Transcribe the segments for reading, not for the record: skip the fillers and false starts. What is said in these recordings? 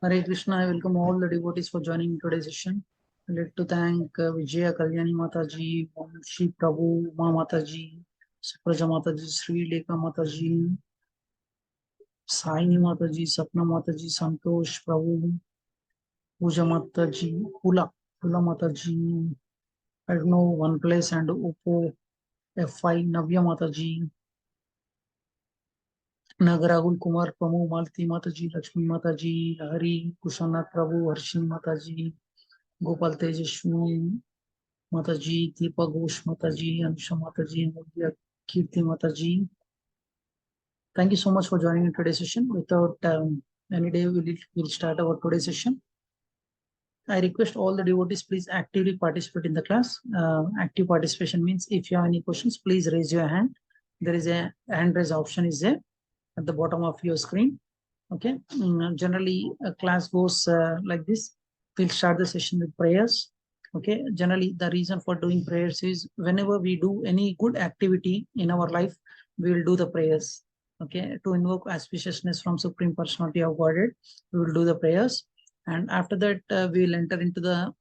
Hare Krishna, I welcome all the devotees for joining today's session. I'd like to thank Vijaya Kalyani Mataji, Shri Prabhu, Ma Mataji, Supraja Mataji, Sri Lekha Mataji, Saini Mataji, Sapna Mataji, Santosh Prabhu, Puja Mataji, Pula Mataji, I don't know, One Place and Upo, F5, Navya Mataji, Nagaragul Kumar Pramu, Malti Mataji, Lakshmi Mataji, Hari, Kushanath Prabhu, Harshin Mataji, Gopal Tejashwi Mataji, Deepa Ghosh Mataji, Anusha Mataji, Mudya Kirti Mataji. Thank you so much for joining in today's session. Without any day, we'll start our today's session. I request all the devotees, please actively participate in the class. Active participation means if you have any questions, please raise your hand. There is a hand raise option is there at the bottom of your screen. Okay. Generally, a class goes like this. We'll start the session with prayers. Okay. Generally, the reason for doing prayers is whenever we do any good activity in our life, we will do the prayers. Okay. To invoke auspiciousness from Supreme Personality of Godhead, we will do the prayers. And after that, we will enter into the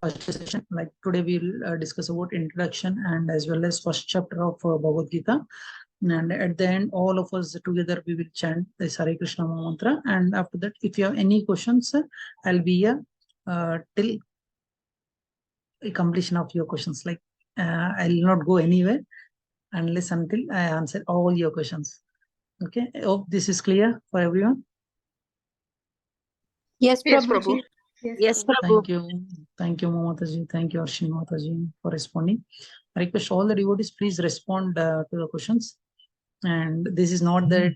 first session. Like today, we'll discuss about introduction and as well as first chapter of Bhagavad Gita. And at the end, all of us together, we will chant the Hare Krishna mantra. And after that, if you have any questions, I'll be here till the completion of your questions. Like I'll not go anywhere unless until I answer all your questions. Okay. I hope this is clear for everyone. Yes, Yes, Prabhu. Prabhu. Yes, Prabhu. Thank you, Mamataji. Thank you, Arshin Mataji, for responding. I request all the devotees, please respond to the questions. And this is not that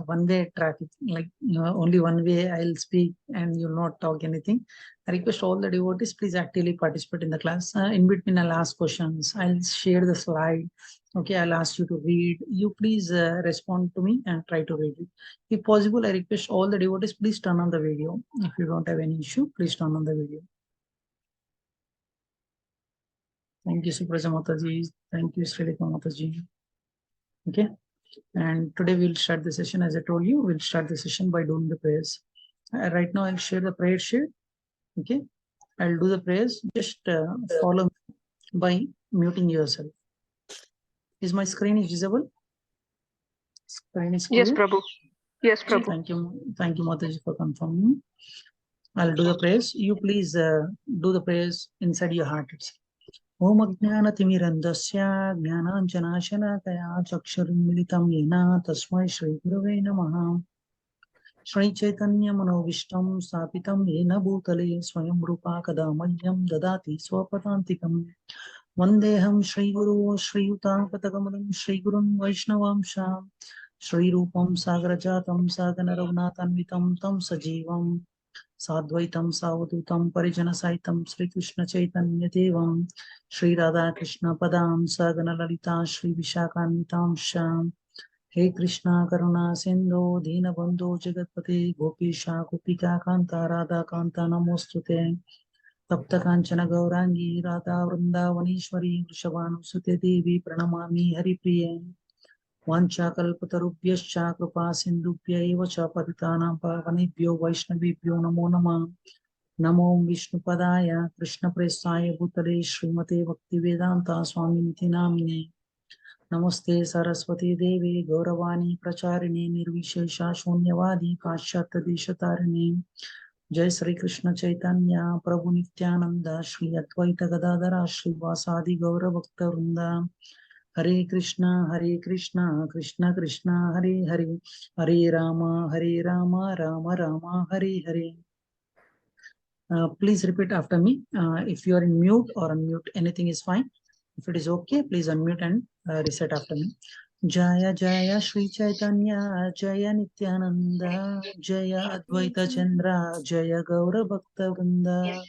one-way traffic, like only one way I'll speak and you'll not talk anything. I request all the devotees, please actively participate in the class. In between, I'll ask questions. I'll share the slide. Okay, I'll ask you to read. You please respond to me and try to read it. If possible, I request all the devotees, please turn on the video. If you don't have any issue, please turn on the video. Thank you, Supraja Mataji. Thank you, Sri Lekha Mataji. Okay. And today we'll start the session. As I told you, we'll start the session by doing the prayers. Right now, I'll share the prayer sheet. Okay. I'll do the prayers. Just follow me by muting yourself. Is my screen visible? Screen is clear? Yes, Prabhu. Yes, Prabhu. Thank you. Thank you, Mataji, for confirming. I'll do the prayers. You please do the prayers inside your heart. Om Ajnanatimirandasya Jnananjanashalakaya Chakshurimilitam Yena Tasmai Shri Gurave Namaha. Shri Chaitanya Manovistam Sapitam Yena Bhutale Swayam Rupa Kadamalyam Dadati Swapatantikam Vandeham Shri Guru Shri Yuta Patakamadam Shri Gurun Vaishnavamsha Shri Rupam Sagrajatam Sagana Raghunathanvitam Tam Sajivam Sadvaitam Savadutam Parijana Saitam Sri Krishna Chaitanya Devam Sri Radha Krsna Padam Sagana Lalita Sri Vishakanitam Sham He Krishna Karuna Sindhu Dina Bandhu Jagatpati Gopisha Gopika Kanta Radha Kanta Namostute Tapta Kanchana Gaurangi Radha Vrindavanishwari Vrishabhanusute Devi Pranamami Haripriye Vancha Kalpatarubhyascha Kripa Sindhubhya eva cha patitanam pavanebhyo Vaishnavibhyo Namo Namah Namo Vishnu Padaya Krishna Prestaya Bhutale Srimate Bhaktivedanta Swaminiti Namine Namaste Saraswati Devi Gauravani Pracharini Nirvishesha Shunyavadi Pashyata Deshatarine Jai Sri Krishna Chaitanya Prabhu Nityananda Shri Advaita Gadadara Shri Vasadi Gaura Bhakta Vrinda Hare Krishna, Krishna Krishna, Hare Hare, Hare Rama, Rama Rama, Hare Hare. Please repeat after me. If you are in mute or unmute, anything is fine. If it is okay, please unmute and reset after me. Jaya Jaya Shri Chaitanya, Jaya Nityananda, Jaya Advaita Chandra, Jaya Gaura Bhakta Vrinda.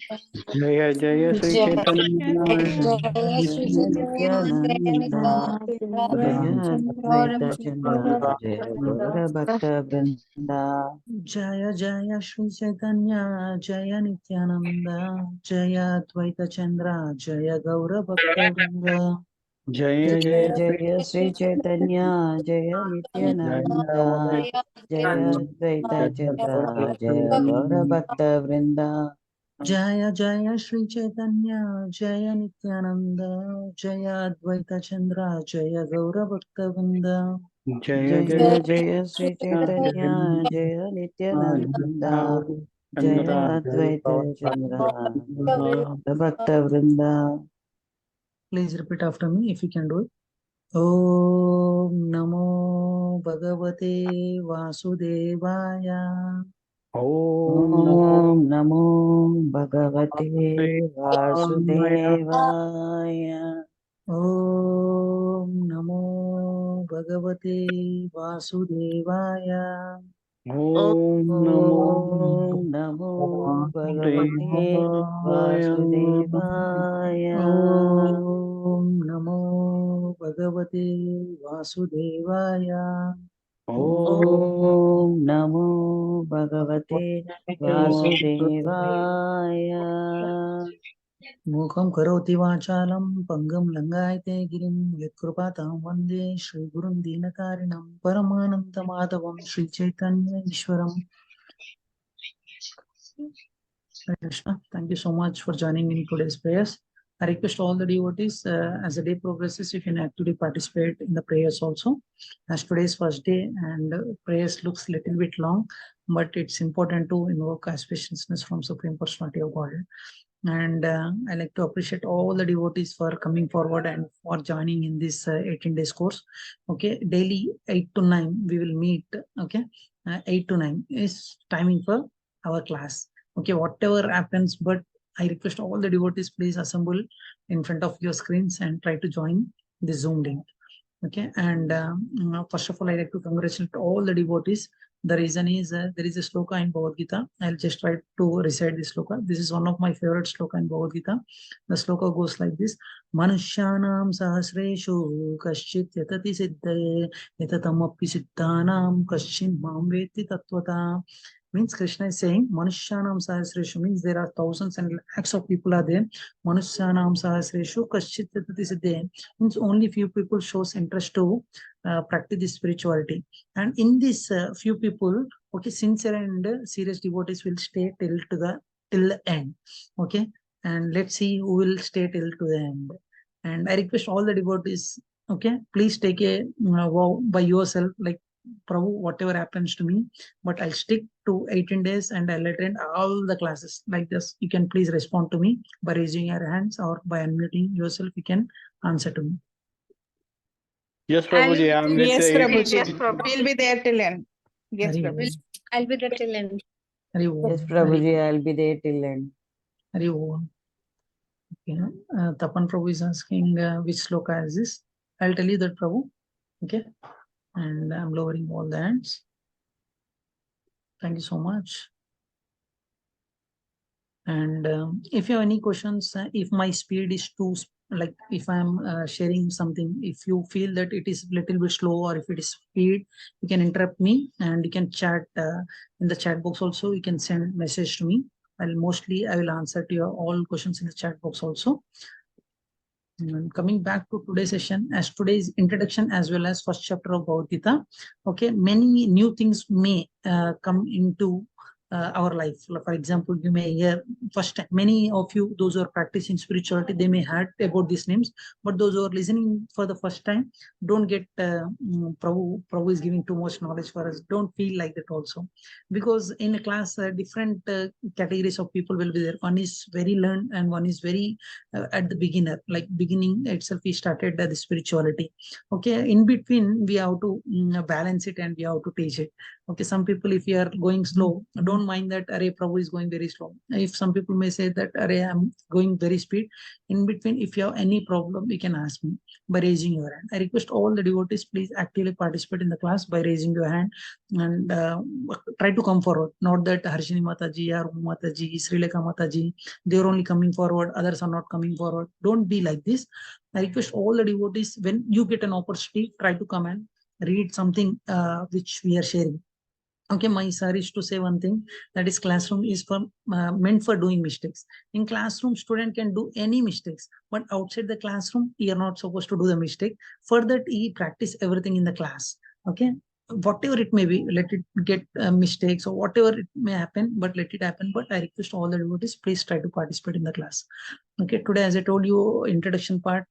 Jaya Jaya Sri Chaitanya Jaya Shri Nityananda Jaya Advaita Chandra Jaya Gaura Bhakta Vrinda Jaya Jaya Shri Chaitanya, Jaya Nityananda, Jaya Advaita Chandra, Jaya Gaura Bhakta Vrinda. Jaya Jaya Jaya Jaya Sri Chaitanya Jaya Nityananda Jaya Advaita Chandra Jaya Gaura Bhakta Vrinda Jaya Jaya Sri Chaitanya Jaya Nityananda Jaya Advaita Chandra Jaya Gaura Bhakta Vrinda. Jaya Jaya Jaya Jaya Sri Chaitanya Jaya Nityananda Jaya Advaita Chandra Jaya Gaura Bhakta Vrinda. Please repeat after me if you can do it. Om Namo Bhagavate Vasudevaya. Om Namo Bhagavate Vasudevaya. Vasudevaya. Om Namo Bhagavate Vasudevaya. Om Om Namo Bhagavate Vasudevaya. Om Namo Bhagavate Vasudevaya. Om Namo Bhagavate Vasudevaya. Mukham karoti vachalam pangam langayate girim yatkrupatam vande Shri Gurun Dinakarinam Paramananda Madhavam Shri Chaitanya Ishwaram. Hare Krishna. Thank you so much for joining in today's prayers. I request all the devotees, as the day progresses, you can actively participate in the prayers also. As today's first day and prayers looks little bit long, but it's important to invoke auspiciousness from Supreme Personality of Godhead. And I like to appreciate all the devotees for coming forward and for joining in this 18 days course. Okay, daily 8 to 9 we will meet. Okay, 8 to 9 is timing for our class. Okay, whatever happens, but I request all the devotees, please assemble in front of your screens and try to join the Zoom link. Okay, and first of all, I like to congratulate all the devotees. The reason is there is a sloka in Bhagavad Gita. I'll just try to recite this sloka. This is one of my favorite sloka in Bhagavad Gita. The sloka goes like this: Manushyanam sahasreshu kaschit yatati siddhaye yatatammappi siddhanam kaschin mam veti tattvata. Means Krishna is saying Manushyanam sahasreshu means there are thousands and lakhs of people are there. Manushyanam sahasreshu kaschit yatati siddhaye means only few people shows interest to practice this spirituality, and in this few people, okay, sincere and serious devotees will stay till the end. Okay, and let's see who will stay till to the end. And I request all the devotees, okay, please take a vow by yourself, like, Prabhu, whatever happens to me, but I'll stick to 18 days and I'll attend all the classes like this. You can please respond to me by raising your hands or by unmuting yourself. You can answer to me. Yes, Prabhuji, I'm with Yes, you. Prabhuji. We'll be there till end. Yes, Hari Prabhuji. I'll be there till end. Hari Om. Yes, Prabhuji, I'll be there till end. Hari Om. Okay. Tapan Prabhu is asking which sloka is this. I'll tell you that, Prabhu. Okay. And I'm lowering all the hands. Thank you so much. And if you have any questions, if my speed is too, like if I'm sharing something, if you feel that it is a little bit slow or if it is speed, you can interrupt me and you can chat in the chat box also. You can send message to me. I will answer to your all questions in the chat box also. Coming back to today's session, as today's introduction as well as first chapter of Bhagavad Gita, okay, many new things may come into our life. For example, you may hear first time, many of you, those who are practicing spirituality, they may heard about these names, but those who are listening for the first time don't get Prabhu is giving too much knowledge for us. Don't feel like that also, because in a class, different categories of people will be there. One is very learned and one is very at the beginner, like beginning itself we started the spirituality. Okay, in between we have to balance it and we have to teach it. Okay, some people, if you are going slow, don't mind that Array Prabhu is going very slow. If some people may say that Array I'm going very speed, in between if you have any problem you can ask me by raising your hand. I request all the devotees, please actively participate in the class by raising your hand and try to come forward. Not that Harshini Mataji or Mataji, Sri Lekha Mataji, they're only coming forward, others are not coming forward. Don't be like this. I request all the devotees, when you get an opportunity, try to come and read something which we are sharing. Okay, my sir is to say one thing, that is classroom is for meant for doing mistakes. In classroom, student can do any mistakes, but outside the classroom, you are not supposed to do the mistake. For that, he practice everything in the class. Okay, whatever it may be, let it get mistakes or whatever it may happen, but let it happen. But I request all the devotees, please try to participate in the class. Okay, today, as I told you, introduction part,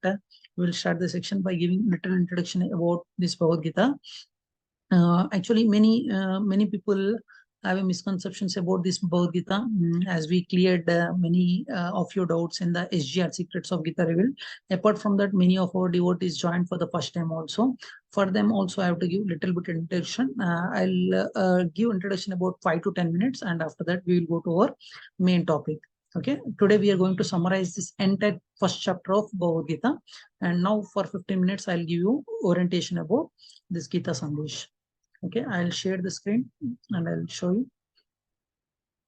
we'll start the section by giving little introduction about this Bhagavad Gita. Actually, many people have a misconceptions about this Bhagavad Gita. As we cleared many of your doubts in the SGR Secrets of Gita Revealed. Apart from that, many of our devotees joined for the first time also. For them also, I have to give little bit introduction. I'll give introduction about 5 to 10 minutes, and after that, we will go to our main topic. Okay, today we are going to summarize this entire first chapter of Bhagavad Gita, and now for 15 minutes, I'll give you orientation about this Gita Sandesh. Okay, I'll share the screen and I'll show you.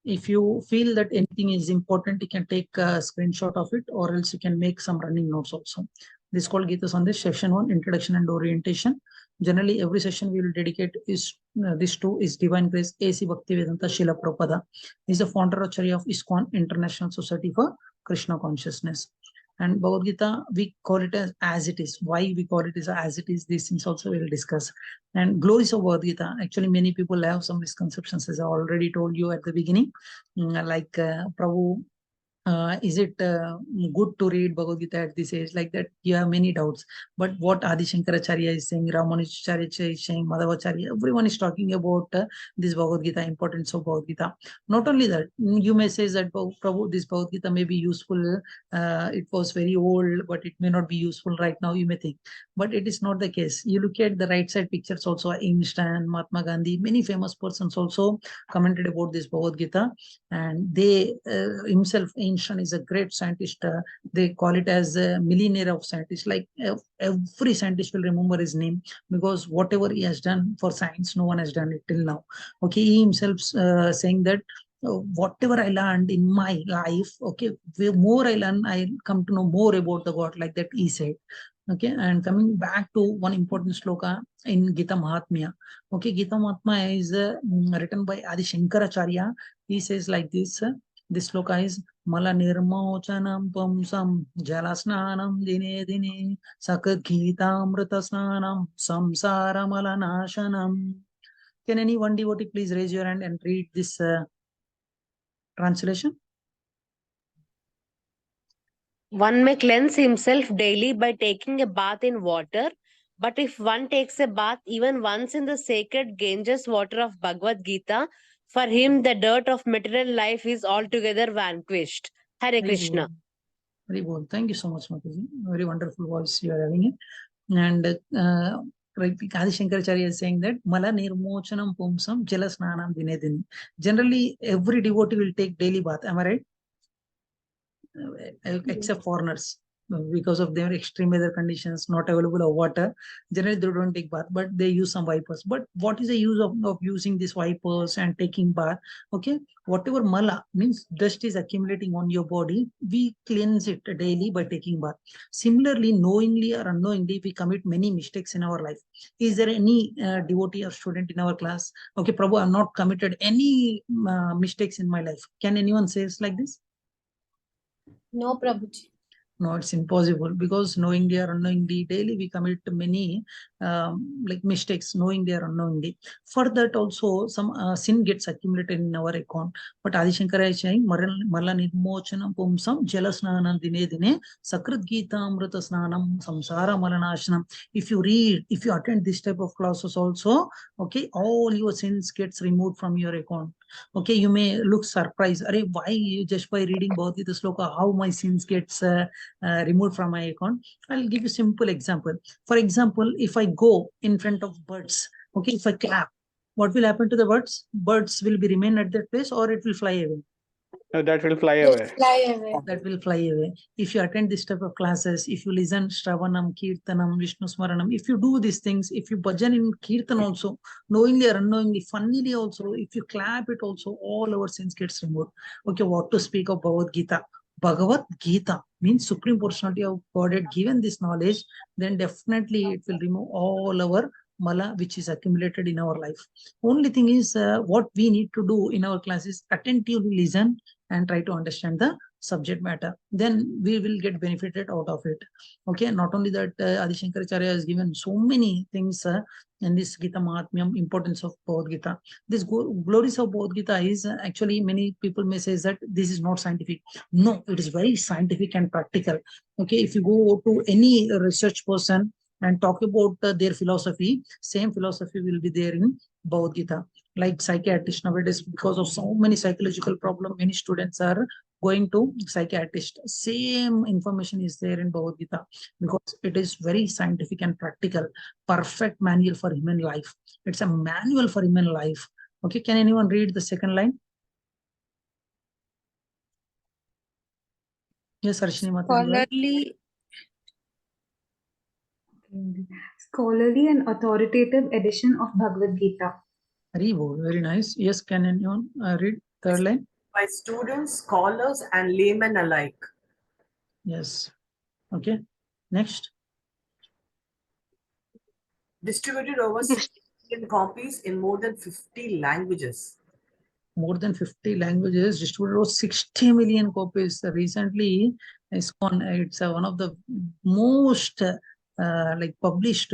If you feel that anything is important, you can take a screenshot of it, or else you can make some running notes also. This is called Gita Sandesh, Session 1, Introduction and Orientation. Generally, every session we will dedicate this to is Divine Grace A.C. Bhaktivedanta Srila Prabhupada. He is the founder Acharya of iskcon, International Society for Krishna Consciousness. And Bhagavad Gita, we call it as it is. Why we call it as it is, these things also we will discuss. And glories of Bhagavad Gita. Actually, many people have some misconceptions, as I already told you at the beginning. Like Prabhu, is it good to read Bhagavad Gita at this age? Like that, you have many doubts. But what Adi Shankaracharya is saying, Ramanujacharya is saying, Madhavacharya, everyone is talking about this Bhagavad Gita, importance of Bhagavad Gita. Not only that, you may say that Prabhu, this Bhagavad Gita may be useful. It was very old, but it may not be useful right now, you may think. But it is not the case. You look at the right side pictures also, Einstein, Mahatma Gandhi, many famous persons also commented about this Bhagavad Gita. And they himself, Einstein is a great scientist. They call it as a millionaire of scientists. Like every scientist will remember his name, because whatever he has done for science, no one has done it till now. Okay, he himself saying that whatever I learned in my life, okay, the more I learn, I come to know more about the God, like that he said. Okay, and coming back to one important sloka in Gita Mahatmya. Okay, Gita Mahatmya is written by Adi Shankaracharya. He says like this, this sloka is Mala nirmochanam pamsam jalasnanam dine dine sakat gita-amrita snanam samsara malanashanam. Can any one devotee please raise your hand and read this translation? One may cleanse himself daily by taking a bath in water, but if one takes a bath even once in the sacred Ganges water of Bhagavad Gita, for him the dirt of material life is altogether vanquished. Hare Krishna. Very good. Thank you so much, Mataji. Very wonderful voice you are having it. And Adi Shankaracharya is saying that Mala nirmochanam pumsam jalasnanam dine dine. Generally, every devotee will take daily bath. Am I right? Except foreigners, because of their extreme weather conditions, not available of water. Generally, they don't take bath, but they use some wipers. But what is the use of using these wipers and taking bath? Okay, whatever mala means dust is accumulating on your body, we cleanse it daily by taking bath. Similarly, knowingly or unknowingly, we commit many mistakes in our life. Is there any devotee or student in our class? Okay, Prabhu, I've not committed any mistakes in my life. Can anyone say it's like this? No, Prabhuji. No, it's impossible, because knowingly or unknowingly, daily we commit many like mistakes, knowingly or unknowingly. For that also, some sin gets accumulated in our account. But Adi Shankara is saying, Mala nirmochanam pumsam jalasnanam dine dine sakrit gita amrita snanam samsara malanashanam. If you read, if you attend this type of classes also, okay, all your sins gets removed from your account. Okay, you may look surprised. Why just by reading Bhagavad Gita sloka, how my sins gets removed from my account? I'll give you a simple example. For example, if I go in front of birds, okay, if I clap, what will happen to the birds? Birds will be remain at that place, or it will fly away? No, that will fly away. Fly away. That will fly away. If you attend this type of classes, if you listen Shravanam, Kirtanam, Vishnu Smaranam, if you do these things, if you bhajan in Kirtan also, knowingly or unknowingly, funnily also, if you clap it also, all our sins gets removed. Okay, what to speak of Bhagavad Gita? Bhagavad Gita means Supreme Personality of Godhead given this knowledge, then definitely it will remove all our mala which is accumulated in our life. Only thing is what we need to do in our class is attentively listen and try to understand the subject matter. Then we will get benefited out of it. Okay, not only that, Adi Shankaracharya has given so many things in this Gita Mahatmyam, importance of Bhagavad Gita. This glories of Bhagavad Gita is actually, many people may say that this is not scientific. No, it is very scientific and practical. Okay, if you go to any research person and talk about their philosophy, same philosophy will be there in Bhagavad Gita. Like psychiatrists nowadays, because of so many psychological problems, many students are going to psychiatrist. Same information is there in Bhagavad Gita because it is very scientific and practical, perfect manual for human life. It's a manual for human life. Okay, can anyone read the second line? Yes, Arshini Mata. Scholarly and authoritative edition of Bhagavad Gita. Very nice. Yes, can anyone read third line? By students, scholars, and laymen alike. Yes. Okay. Next. Distributed over 60 million copies in more than 50 languages. More than 50 languages, distributed over 60 million copies. Recently, iskcon, it's one of the most published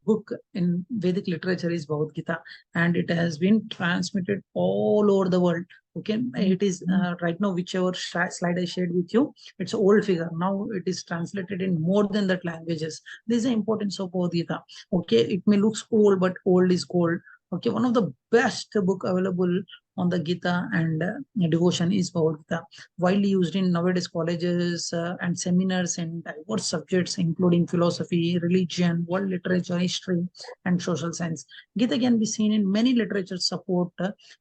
book in Vedic literature is Bhagavad Gita, and it has been transmitted all over the world. Okay, it is right now, whichever slide I shared with you, it's an old figure. Now it is translated in more than that languages. This is the importance of Bhagavad Gita. Okay, it may look old, but old is gold. Okay, one of the best book available on the Gita and devotion is Bhagavad Gita, widely used in nowadays colleges and seminars in diverse subjects, including philosophy, religion, world literature, history, and social science. Gita can be seen in many literature support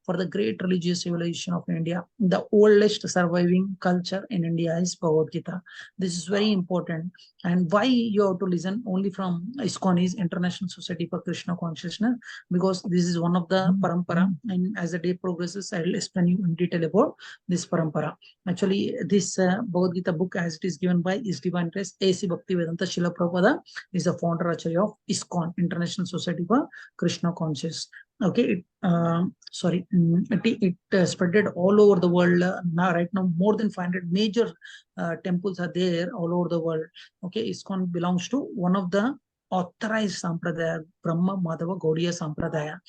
for the great religious civilization of India. The oldest surviving culture in India is Bhagavad Gita. This is very important. And why you have to listen only from iskcon is International Society for Krishna Consciousness, because this is one of the parampara, and as the day progresses, I will explain you in detail about this parampara. Actually, this Bhagavad Gita book, as it is given by His Divine Grace A.C. Bhaktivedanta Srila Prabhupada, is the founder Acharya of iskcon, International Society for Krishna Consciousness. Okay, it spreaded all over the world. Now, right now, more than 500 major temples are there all over the world. Okay, iskcon belongs to one of the authorized sampradaya, Brahma Madhava Gaudiya Sampradaya.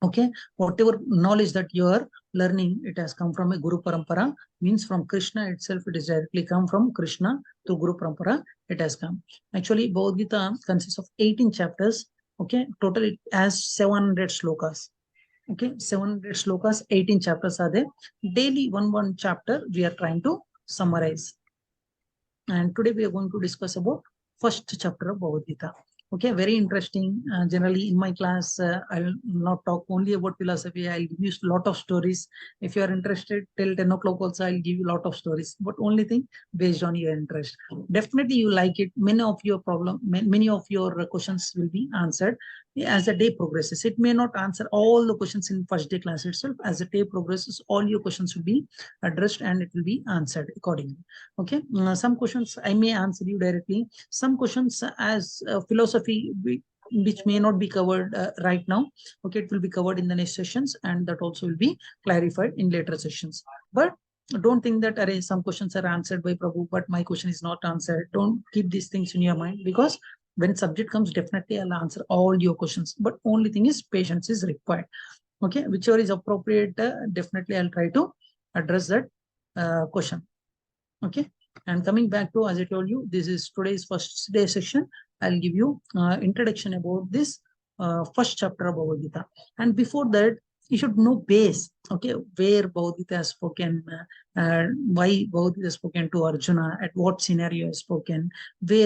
Okay, whatever knowledge that you are learning, it has come from a Guru Parampara, means from Krishna itself, it is directly come from Krishna to Guru Parampara, it has come. Actually, Bhagavad Gita consists of 18 chapters. Okay, total it has 700 slokas. Okay, 700 slokas, 18 chapters are there. Daily one chapter we are trying to summarize. And today we are going to discuss about first chapter of Bhagavad Gita. Okay, very interesting. Generally in my class, I will not talk only about philosophy. I'll give you a lot of stories. If you are interested, till 10 o'clock also, I'll give you a lot of stories. But only thing based on your interest. Definitely you like it. Many of your questions will be answered as the day progresses. It may not answer all the questions in first day class itself. As the day progresses, all your questions will be addressed and it will be answered accordingly. Okay, some questions I may answer you directly. Some questions as philosophy, which may not be covered right now. Okay, it will be covered in the next sessions, and that also will be clarified in later sessions. But don't think that some questions are answered by Prabhu, but my question is not answered. Don't keep these things in your mind, because when subject comes, definitely I'll answer all your questions. But only thing is patience is required. Okay, whichever is appropriate, definitely I'll try to address that question. Okay, and coming back to, as I told you, this is today's first day session. I'll give you introduction about this first chapter of Bhagavad Gita. And before that, you should know base. Okay, where Bhagavad Gita has spoken, why Bhagavad Gita has spoken to Arjuna, at what scenario has spoken,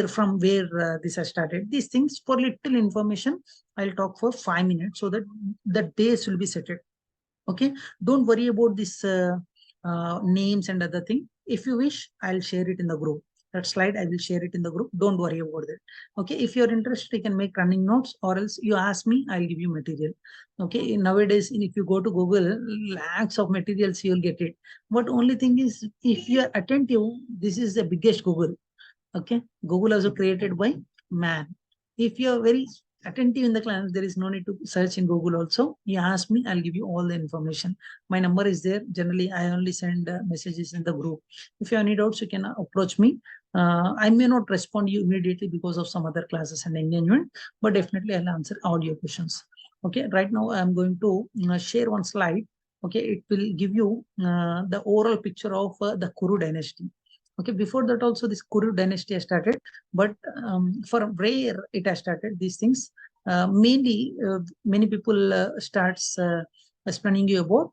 from where this has started. These things, for little information, I'll talk for 5 minutes so that the days will be settled. Okay, don't worry about this names and other thing. If you wish, I'll share it in the group. That slide, I will share it in the group. Don't worry about that. Okay, if you're interested, you can make running notes, or else you ask me, I'll give you material. Okay, nowadays, if you go to Google, lakhs of materials, you'll get it. But only thing is, if you are attentive, this is the biggest Google. Okay, Google also created by man. If you are very attentive in the class, there is no need to search in Google also. You ask me, I'll give you all the information. My number is there. Generally, I only send messages in the group. If you have any doubts, you can approach me. I may not respond you immediately because of some other classes and engagement, but definitely I'll answer all your questions. Okay, right now I'm going to share one slide. Okay, it will give you the overall picture of the Kuru dynasty. Okay, before that also this Kuru dynasty has started, but for where it has started, these things, mainly many people starts explaining you about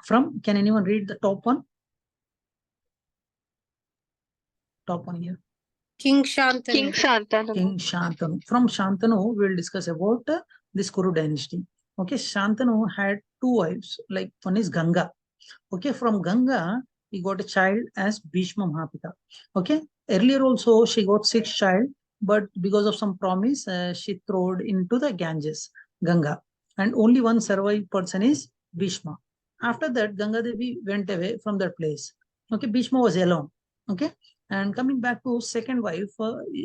from, can anyone read the top one? Top one here. King Shantanu. King Shantanu. From Shantanu, we will discuss about this Kuru dynasty. Okay, Shantanu had two wives, like one is Ganga. Okay, from Ganga, he got a child as Bhishma Mahapita. Okay, earlier also she got 6 child, but because of some promise, she thrown into the Ganges, Ganga. And only one survived person is Bhishma. After that, Ganga Devi went away from that place. Okay, Bhishma was alone. Okay, and coming back to second wife,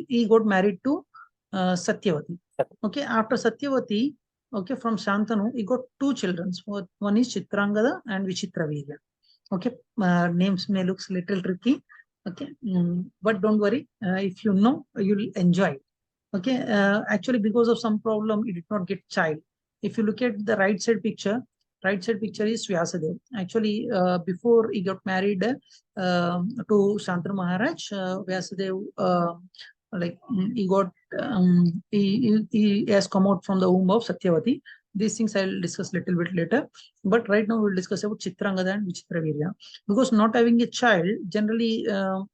he got married to Satyavati. Okay, after Satyavati, okay, from Shantanu, he got 2 children. One is Chitrangada and Vichitravirya. Okay, names may look little tricky. Okay, but don't worry. If you know, you'll enjoy. Okay, actually, because of some problem, he did not get child. If you look at the right side picture is Vyasadeva. Actually, before he got married to Shantanu Maharaj, Vyasadeva, he got he has come out from the womb of Satyavati. These things I'll discuss a little bit later. But right now we'll discuss about Chitrangada and Vichitravirya. Because not having a child, generally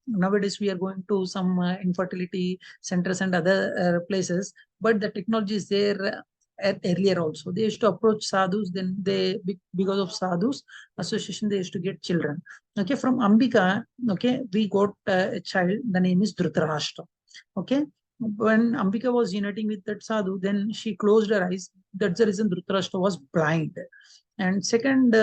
nowadays we are going to some infertility centers and other places, but the technology is there earlier also. They used to approach sadhus, then they, because of sadhus association, they used to get children. Okay, from Ambika, okay, we got a child, the name is Dhritarashtra. Okay, when Ambika was uniting with that sadhu, then she closed her eyes. That's the reason Dhritarashtra was blind. And second,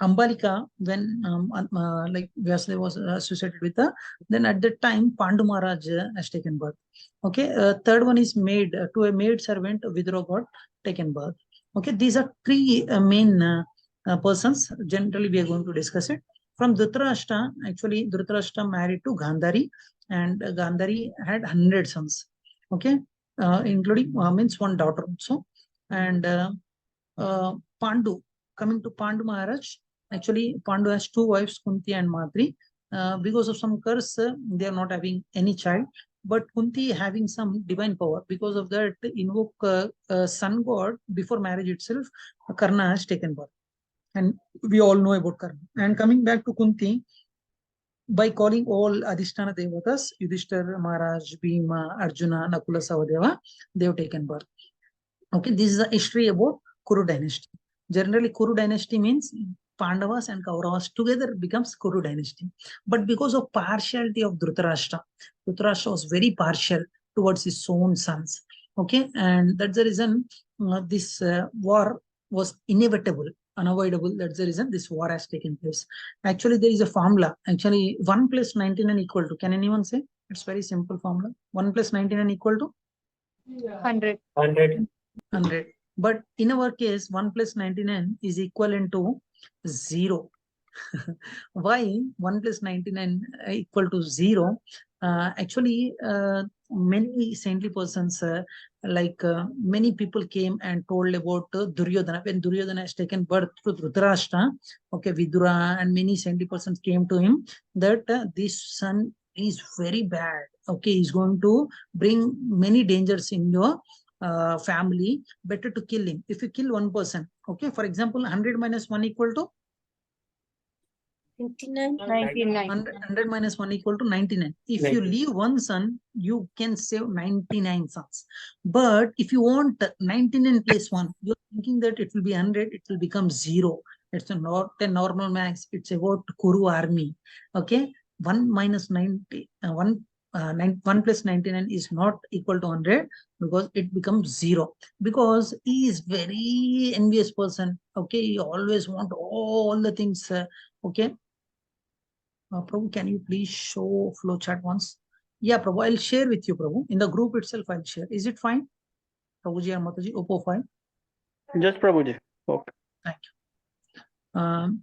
Ambalika, when Vyasadeva was associated with her, then at that time Pandu Maharaj has taken birth. Okay, third one is maid, to a maid servant Vidura got taken birth. Okay, these are 3 main persons. Generally, we are going to discuss it. From Dhritarashtra, actually Dhritarashtra married to Gandhari, and Gandhari had 100 sons. Okay, including means 1 daughter also. And Pandu, coming to Pandu Maharaj, actually Pandu has 2 wives, Kunti and Madri. Because of some curse, they are not having any child. But Kunti having some divine power. Because of that, invoke sun god before marriage itself. Karna has taken birth, and we all know about Karna. And coming back to Kunti, by calling all Adhisthana Devatas, Yudhishthira, Maharaj, Bhima, Arjuna, Nakula, Sahadeva, they have taken birth. Okay, this is the history about Kuru dynasty. Generally, Kuru dynasty means Pandavas and Kauravas together becomes Kuru dynasty. But because of partiality of Dhritarashtra, Dhritarashtra was very partial towards his own sons. Okay, and that's the reason this war was inevitable, unavoidable. That's the reason this war has taken place. Actually, there is a formula. Actually, 1 plus 99 equal to, can anyone say? It's very simple formula. 1 plus 99 equal to? 100. 100. But in our case, 1 plus 99 is equivalent to 0. Why 1 plus 99 equal to 0? Actually, many saintly persons, many people came and told about Duryodhana. When Duryodhana has taken birth to Dhritarashtra, okay, Vidura and many saintly persons came to him that this son is very bad. Okay, he's going to bring many dangers in your family. Better to kill him. If you kill one person, okay, for example, 100 minus 1 equal to 99. 100 minus 1 equal to 99. If you leave one son, you can save 99 sons. But if you want 99 plus 1, you're thinking that it will be 100, it will become 0. It's not a normal max. It's about Kuru army. Okay, 1 minus 90, 1 plus 99 is not equal to 100 because it becomes 0. Because he is very envious person. Okay, he always want all the things. Okay. Prabhu, can you please show flow chart once? Yeah, Prabhu, I'll share with you, Prabhu. In the group itself, I'll share. Is it fine? Prabhuji and Mataji, Oppo 5. Just Prabhuji. Okay. Thank you.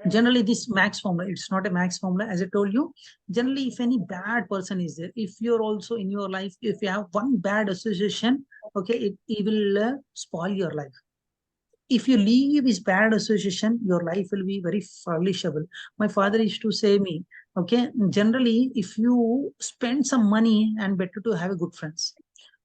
Generally, this max formula, it's not a max formula. As I told you, generally, if any bad person is there, if you're also in your life, if you have one bad association, okay, it will spoil your life. If you leave this bad association, your life will be very flourishable. My father used to say me, okay, generally, if you spend some money, and better to have a good friends,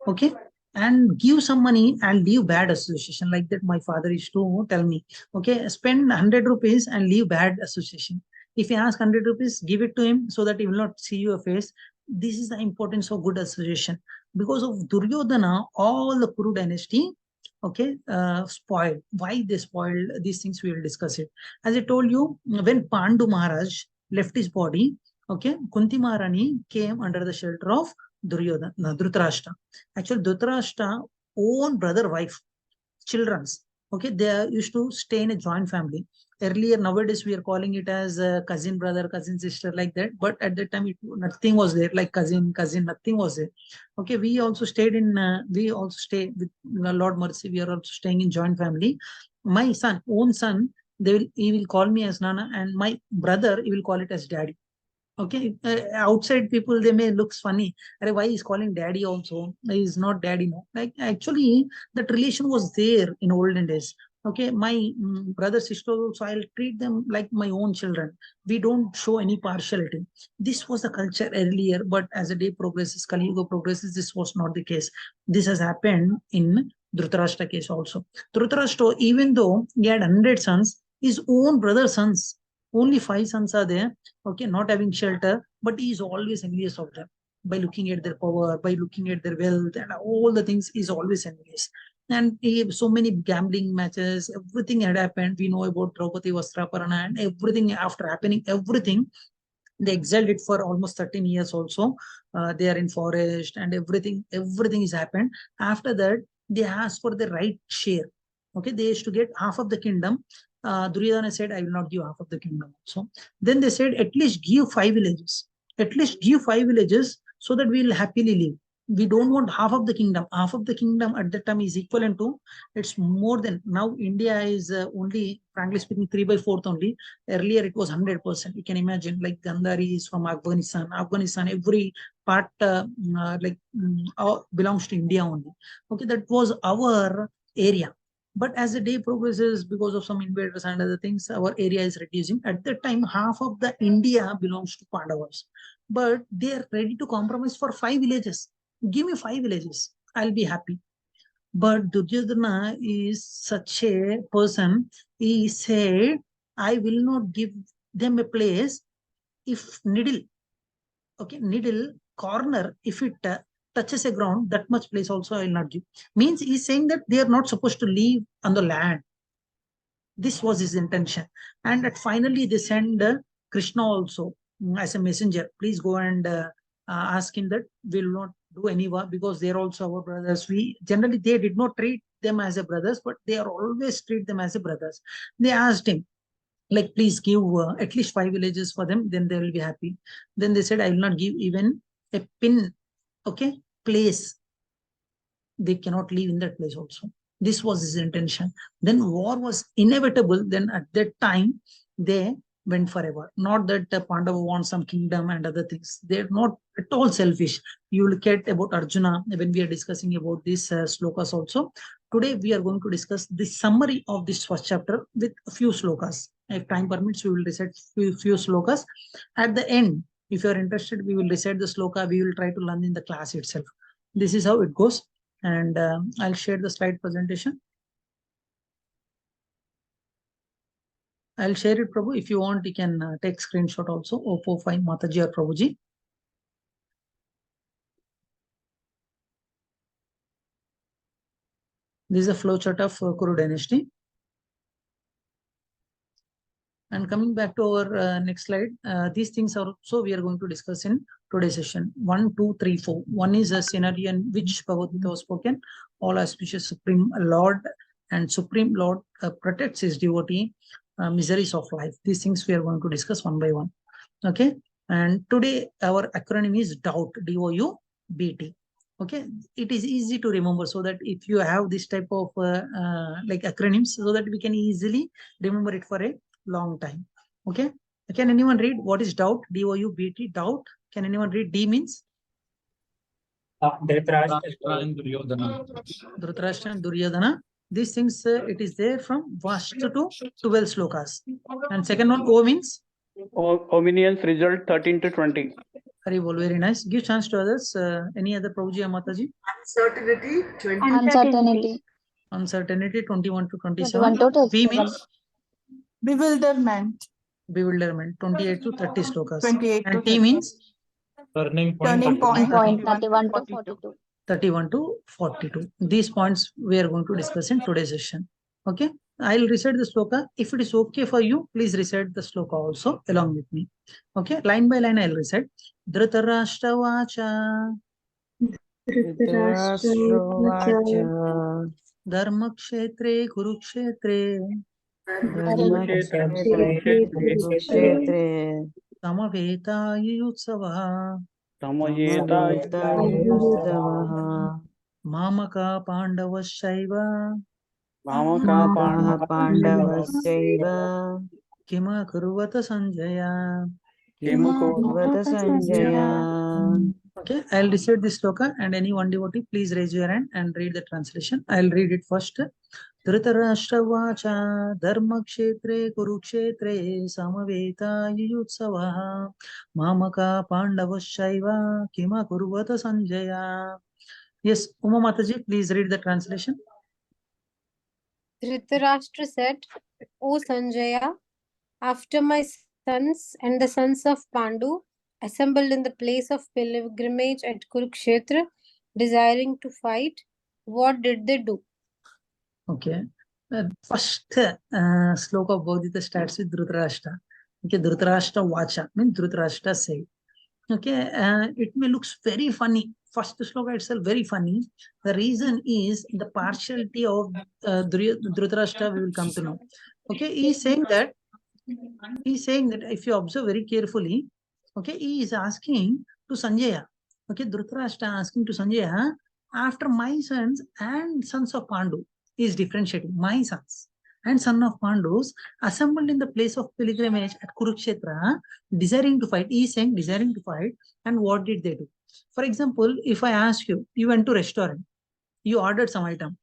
okay, and give some money and leave bad association. Like that, my father used to tell me, okay, spend 100 rupees and leave bad association. If he asks 100 rupees, give it to him so that he will not see your face. This is the importance of good association. Because of Duryodhana, all the Kuru dynasty, okay, spoiled. Why they spoiled these things, we will discuss it. As I told you, when Pandu Maharaj left his body, okay, Kunti Maharani came under the shelter of Duryodhana, Dhritarashtra. Actually, Dhritarashtra own brother, wife, children's. Okay, they used to stay in a joint family. Earlier, nowadays, we are calling it as cousin brother, cousin sister, like that. But at that time, nothing was there, like cousin, nothing was there. Okay, we also stayed in, we also stay with Lord Mercy. We are also staying in joint family. My son, own son, he will call me as Nana, and my brother, he will call it as daddy. Okay, outside people, they may looks funny. Why he's calling daddy also? He's not daddy, no. Like actually, that relation was there in olden days. Okay, my brother, sister also, I'll treat them like my own children. We don't show any partiality. This was the culture earlier, but as the day progresses, Kali Yuga progresses, this was not the case. This has happened in Dhritarashtra case also. Dhritarashtra, even though he had 100 sons, his own brother's sons, only 5 sons are there, okay, not having shelter, but he is always envious of them. By looking at their power, by looking at their wealth, and all the things, is always envious. And so many gambling matches, everything had happened. We know about Draupadi Vastraparana and everything. After happening, everything, they exiled it for almost 13 years also. They are in forest and everything is happened. After that, they asked for the right share. Okay, they used to get half of the kingdom. Duryodhana said, I will not give half of the kingdom. So then they said, at least give 5 villages. At least give 5 villages so that we will happily live. We don't want half of the kingdom. Half of the kingdom at that time is equivalent to, it's more than, now India is only, frankly speaking, 3/4 only. Earlier it was 100%. You can imagine, like Gandhari is from Afghanistan. Every part belongs to India only. Okay, that was our area. But as the day progresses, because of some invaders and other things, our area is reducing. At that time, half of the India belongs to Pandavas. But they are ready to compromise for 5 villages. Give me 5 villages. I'll be happy. But Duryodhana is such a person. He said, I will not give them a place if needle corner, if it touches a ground, that much place also I will not give. Means he's saying that they are not supposed to live on the land. This was his intention. And finally, they send Krishna also as a messenger. Please go and ask him that we will not do any war, because they are also our brothers. We generally, they did not treat them as a brothers, but they are always treat them as a brothers. They asked him, like, please give at least 5 villages for them, then they will be happy. Then they said, I will not give even a pin, okay, place. They cannot live in that place also. This was his intention. Then war was inevitable. Then at that time, they went for a war. Not that Pandava wants some kingdom and other things. They're not at all selfish. You will get about Arjuna when we are discussing about these slokas also. Today, we are going to discuss the summary of this first chapter with a few slokas. If time permits, we will recite few slokas. At the end, if you are interested, we will recite the sloka. We will try to learn in the class itself. This is how it goes. And I'll share the slide presentation. I'll share it, Prabhu. If you want, you can take screenshot also. Oppo 5 Mataji or Prabhuji. This is a flowchart of Kuru dynasty. And coming back to our next slide, these things are also we are going to discuss in today's session. 1, 2, 3, 4. One is a scenario in which Bhagavad Gita was spoken. All auspicious Supreme Lord and Supreme Lord protects his devotee miseries of life. These things we are going to discuss one by one. Okay. And today our acronym is DOUBT, DOUBT. Okay, it is easy to remember, so that if you have this type of like acronyms, so that we can easily remember it for a long time. Okay, can anyone read what is doubt? D-O-U-B-T, doubt. Can anyone read? D means Dhritarashtra and Duryodhana. Dhritarashtra and Duryodhana. These things, it is there from first to 12 slokas. And second one, O means Obedience result 13 to 20. Haribol, very nice. Give chance to others. Any other Prabhuji or Mataji? Uncertainty 20. Uncertainty. Uncertainty 21 to 21 27. to B means Bewilderment. bewilderment 28 to 30 slokas. 28 And to T 30. means Turning Point point 31 to 42. 31 to 42. These points we are going to discuss in today's session. Okay, I'll recite the sloka. If it is okay for you, please recite the sloka also along with me. Okay, line by line I'll recite. Dhritarashtra vacha Dhritarashtra dharma kshetre kurukshetre Dharmakshetre Kurukshetre samaveta yutsava Samaveta Yudhavaha mamaka pandavasyaiva Mamaha Pandavasyaiva kima kurvata sanjaya. Kimukurvata Sanjaya. Okay, I'll recite this sloka, and any one devotee, please raise your hand and read the translation. I'll read it first. Dhritarashtra vacha dharma kshetre kurukshetre samaveta yutsavaha mamaka pandavasyaiva kima kurvata sanjaya. Yes, Uma Mataji, please read the translation. Dhritarashtra said, O Sanjaya, after my sons and the sons of Pandu assembled in the place of pilgrimage at Kurukshetra, desiring to fight, what did they do? Okay. First sloka of Bhagavad Gita starts with Dhritarashtra. Okay, Dhritarashtra vacha means Dhritarashtra said. Okay, it may looks very funny. First sloka itself very funny. The reason is the partiality of Dhritarashtra we will come to know. Okay, he is saying that if you observe very carefully, okay, he is asking to Sanjaya. Okay, Dhritarashtra asking to Sanjaya, after my sons and sons of Pandu, he is differentiating my sons and son of Pandus assembled in the place of pilgrimage at Kurukshetra, desiring to fight. He is saying desiring to fight, and what did they do? For example, if I ask you, you went to restaurant, you ordered some item,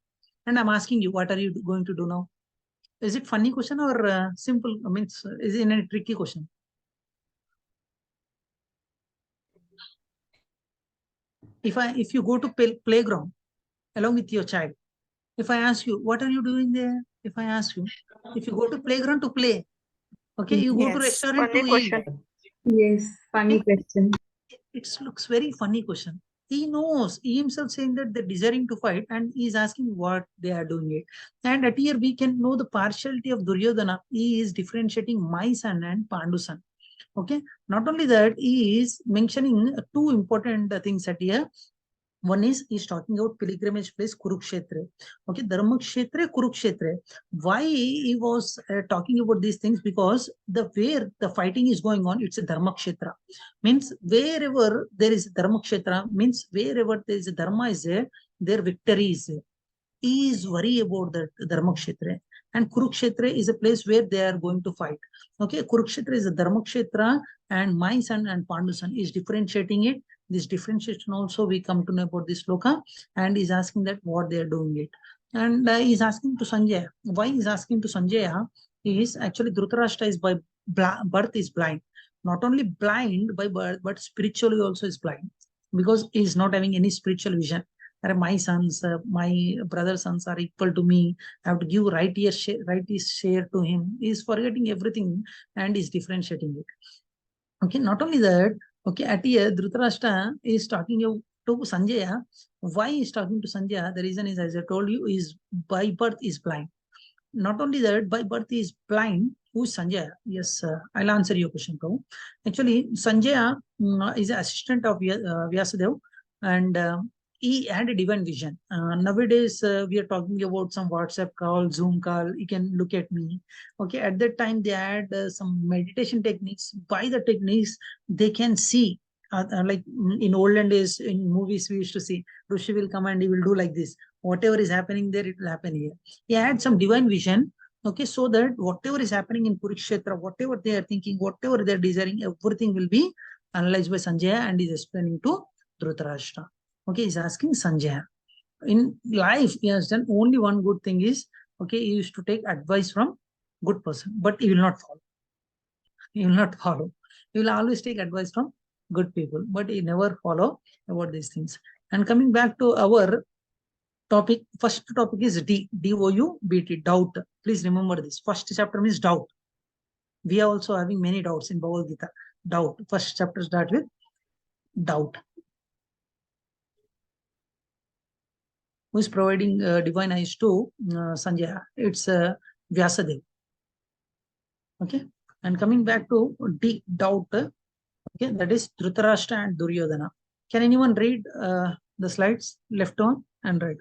and I'm asking you, what are you going to do now? Is it funny question or simple? I mean, is it a tricky question? If you go to playground along with your child, if I ask you, what are you doing there? If I ask you, if you go to playground to play, okay, you go to restaurant to eat. Yes, funny question. It looks very funny question. He knows, he himself saying that they're desiring to fight, and he is asking what they are doing it. And at here we can know the partiality of Duryodhana. He is differentiating my son and Pandu son. Okay, not only that, he is mentioning two important things at here. One is he's talking about pilgrimage place Kurukshetra. Okay, Dharma Kshetra, Kurukshetra. Why he was talking about these things? Because where the fighting is going on, it's a Dharma Kshetra. Means wherever there is a Dharma Kshetra, means wherever there is a Dharma is there, their victory is there. He is worried about the Dharma Kshetra. And Kurukshetra is a place where they are going to fight. Okay, Kurukshetra is a Dharma Kshetra, and my son and Pandu son is differentiating it. This differentiation also we come to know about this sloka, and is asking that what they are doing it. And he's asking to Sanjaya. Why he's asking to Sanjaya is actually Dhritarashtra is by birth is blind. Not only blind by birth, but spiritually also is blind, because he is not having any spiritual vision. My sons, my brother's sons are equal to me. I have to give right share to him. He is forgetting everything and is differentiating it. Okay, not only that, okay, at here Dhritarashtra is talking to Sanjaya. Why he is talking to Sanjaya? The reason is, as I told you, is by birth is blind. Not only that, by birth is blind. Who is Sanjaya? Yes, I'll answer your question, Prabhu. Actually, Sanjaya is an assistant of Vyasadeva, and he had a divine vision. Nowadays, we are talking about some WhatsApp call, Zoom call. You can look at me. Okay, at that time, they had some meditation techniques. By the techniques, they can see like in olden days in movies we used to see Rishi will come and he will do like this. Whatever is happening there, it will happen here. He had some divine vision. Okay, so that whatever is happening in Kurukshetra, whatever they are thinking, whatever they are desiring, everything will be analyzed by Sanjaya and is explaining to Dhritarashtra. Okay, he's asking Sanjaya. In life, he has done only one good thing is, okay, he used to take advice from good person, but he will not follow. He will not follow. He will always take advice from good people, but he never follow about these things. And coming back to our topic, first topic is DOUBT, doubt. Please remember this. First chapter means doubt. We are also having many doubts in Bhagavad Gita. Doubt. First chapter start with doubt. Who is providing divine eyes to Sanjaya? It's Vyasadeva. Okay. And coming back to doubt, okay, that is Dhritarashtra and Duryodhana. Can anyone read the slides left on and right?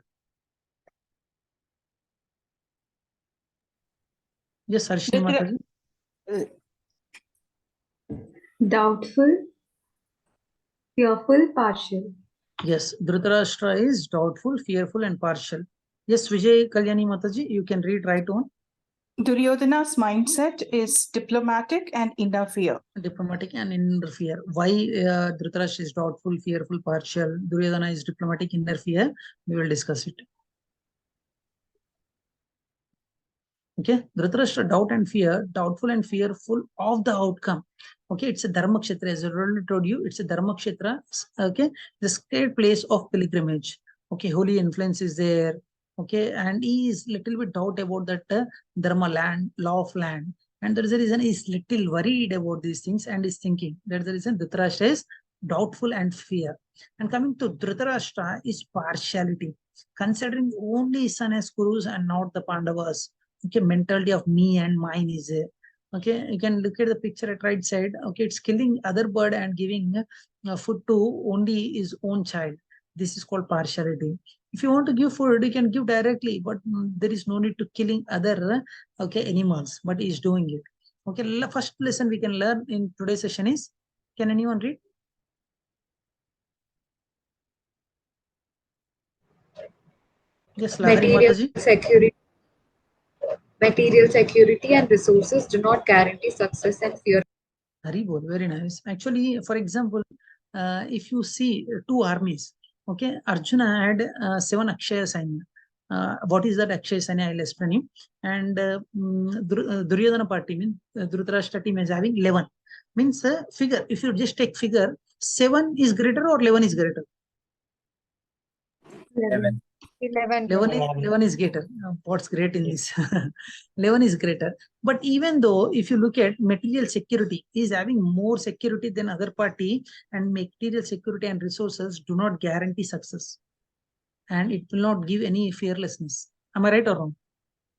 Yes, Harshini Mataji. Doubtful, fearful, partial. Yes, Dhritarashtra is doubtful, fearful, and partial. Yes, Vijay Kalyani Mataji, you can read right on. Duryodhana's mindset is diplomatic and inner fear. Diplomatic and inner fear. Why Dhritarashtra is doubtful, fearful, partial? Duryodhana is diplomatic, inner fear. We will discuss it. Okay, Dhritarashtra, doubt and fear, doubtful and fearful of the outcome. Okay, it's a Dharma Kshetra, as I already told you, it's a Dharma Kshetra. Okay, the sacred place of pilgrimage. Okay, holy influence is there. Okay, and he is little bit doubt about that Dharma land, law of land. And there is a reason he is little worried about these things and is thinking. That's the reason Dhritarashtra is doubtful and fear. And coming to Dhritarashtra is partiality, considering only his son as Kurus and not the Pandavas. Okay, mentality of me and mine is there. Okay, you can look at the picture at right side. Okay, it's killing other bird and giving food to only his own child. This is called partiality. If you want to give food, you can give directly, but there is no need to killing other animals. But he is doing it. Okay, first lesson we can learn in today's session is, can anyone read? Yes, Lahari Mataji. Material security and resources do not guarantee success and fear. Haribol, very nice. Actually, for example, if you see two armies, okay, Arjuna had 7 Akshaya Sainya. What is that Akshaya Sainya? I'll explain you. And Duryodhana party means Dhritarashtra team is having 11. Means figure. If you just take figure, 7 is greater or 11 is greater? 11. 11 is greater. What's great in this? 11 is greater. But even though if you look at material security, is having more security than other party, and material security and resources do not guarantee success. And it will not give any fearlessness. Am I right or wrong?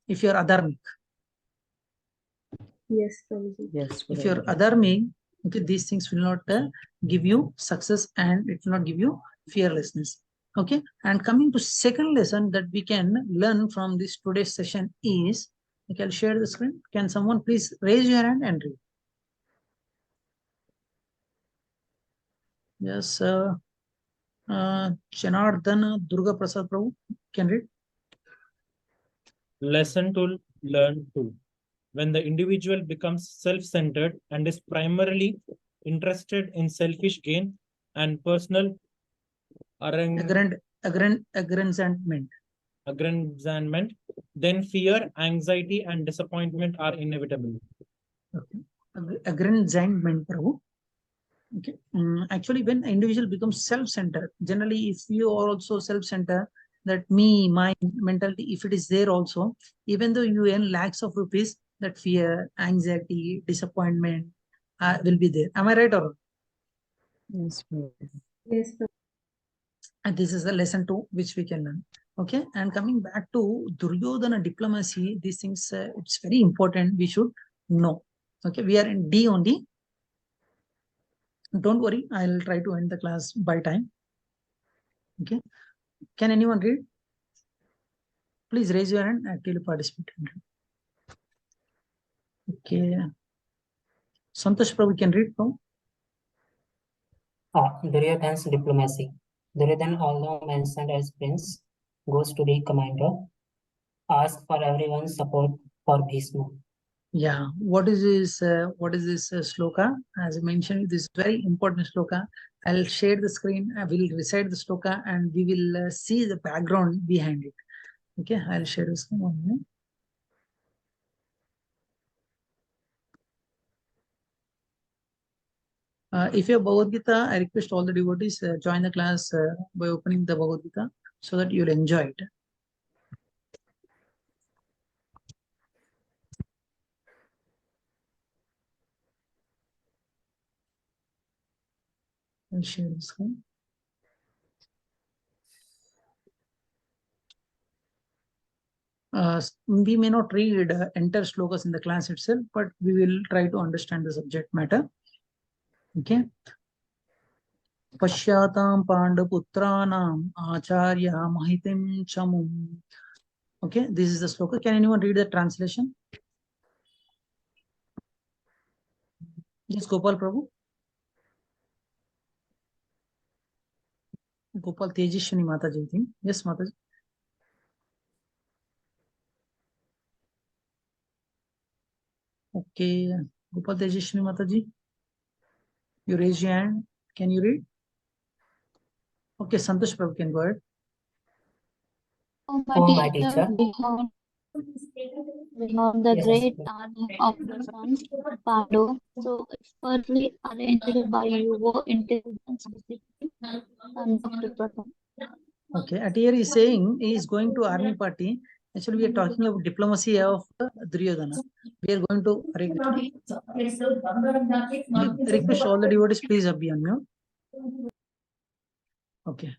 If you are adharmic. Yes, Prabhuji. Yes. If you are adharmic, okay, these things will not give you success and it will not give you fearlessness. Okay, and coming to second lesson that we can learn from this today's session is, okay, I'll share the screen. Can someone please raise your hand and read? Yes, Janardhan Durga Prasad Prabhu can read. Lesson to learn to. When the individual becomes self-centered and is primarily interested in selfish gain and personal aggrandizement, then fear, anxiety, and disappointment are inevitable. Okay. Aggrandizement, Prabhu. Okay. Actually, when an individual becomes self-centered, generally, if you are also self-centered, that me, my mentality, if it is there also, even though you earn lakhs of rupees, that fear, anxiety, disappointment will be there. Am I right or wrong? Yes. Yes, Prabhuji. And this is the lesson 2 which we can learn. Okay, and coming back to Duryodhana diplomacy, these things, it's very important. We should know. Okay, we are in D only. Don't worry, I'll try to end the class by time. Okay, can anyone read? Please raise your hand and actively participate. Okay, Santosh Prabhu can read from. Duryodhana's diplomacy. Duryodhana, although mentioned as prince, goes to the commander, asks for everyone's support for Bhishma. Yeah, what is this sloka? As I mentioned, this is very important sloka. I'll share the screen, I will recite the sloka, and we will see the background behind it. Okay, I'll share the screen 1 minute. If you have Bhagavad Gita, I request all the devotees join the class by opening the Bhagavad Gita so that you'll enjoy it. I'll share the screen. We may not read entire slokas in the class itself, but we will try to understand the subject matter. Okay. Pashyatam Pandaputranam Acharya Mahitim Chamum. Okay, this is the sloka. Can anyone read the translation? Yes, Gopal Prabhu. Gopal Tejishwani Mataji, I think. Yes, Mataji. Okay, Gopal Tejishwani Mataji. You raise your hand. Can you read? Okay, Santosh Prabhu can go ahead. Oh, my teacher. Behold the great army of the sons of Pandu, so expertly arranged by your intelligence, discipline, and Drupada. Okay, at here he's saying he is going to army party. Actually, we are talking about diplomacy of Duryodhana. We are going to request all the devotees, please be on mute. Okay.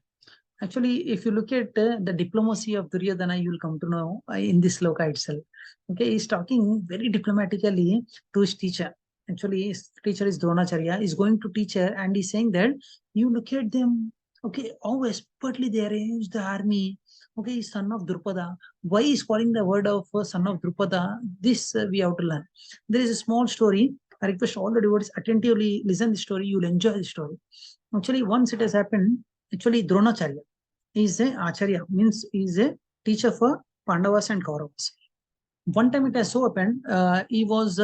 Actually, if you look at the diplomacy of Duryodhana, you will come to know in this sloka itself. Okay, he's talking very diplomatically to his teacher. Actually, his teacher is Dronacharya. He's going to teacher and he's saying that you look at them, okay, how expertly they arrange the army. Okay, he's son of Drupada. Why is calling the word of son of Drupada? This we have to learn. There is a small story. I request all the devotees attentively listen to the story. You will enjoy the story. Actually, once it has happened, actually Dronacharya is a Acharya, means is a teacher for Pandavas and Kauravas. One time it has so happened, he was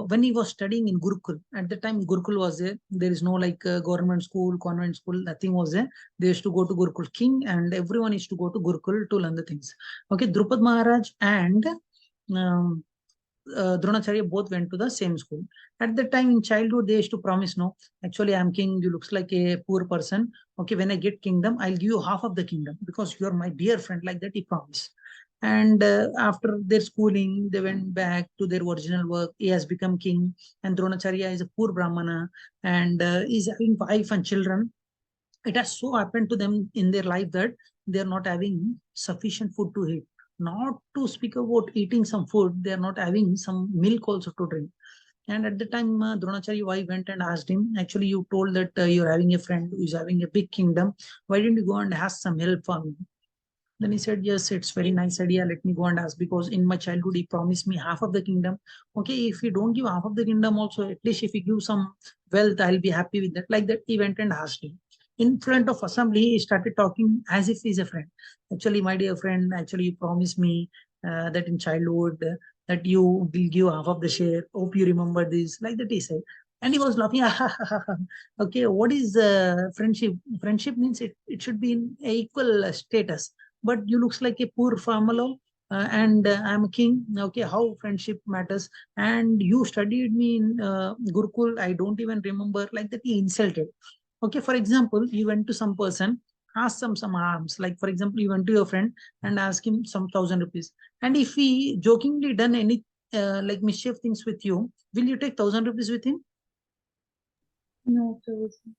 when he was studying in Gurukul. At the time Gurukul was there. There is no like government school, convent school, nothing was there. They used to go to Gurukul. King and everyone used to go to Gurukul to learn the things. Okay, Drupad Maharaj and Dronacharya both went to the same school. At that time in childhood, they used to promise, no, actually I'm king, you looks like a poor person. Okay, when I get kingdom, I'll give you half of the kingdom because you're my dear friend, like that he promised. And after their schooling, they went back to their original work. He has become king and Dronacharya is a poor Brahmana and is having wife and children. It has so happened to them in their life that they're not having sufficient food to eat. Not to speak about eating some food, they are not having some milk also to drink. And at the time, Dronacharya wife went and asked him, actually, you told that you're having a friend who is having a big kingdom. Why didn't you go and ask some help from him? Then he said, yes, it's very nice idea. Let me go and ask because in my childhood, he promised me half of the kingdom. Okay, if you don't give half of the kingdom also, at least if you give some wealth, I'll be happy with that. Like that, he went and asked him. In front of assembly, he started talking as if he's a friend. Actually, my dear friend, actually, you promised me that in childhood that you will give half of the share. Hope you remember this. Like that, he said. And he was laughing. Okay, what is friendship? Friendship means it should be in equal status. But you looks like a poor farmer and I'm a king. Okay, how friendship matters. And you studied me in Gurukul. I don't even remember. Like that, he insulted. Okay, for example, you went to some person, ask some alms. Like, for example, you went to your friend and ask him some 1,000 rupees. And if he jokingly done any like mischief things with you, will you take 1,000 rupees with him? No,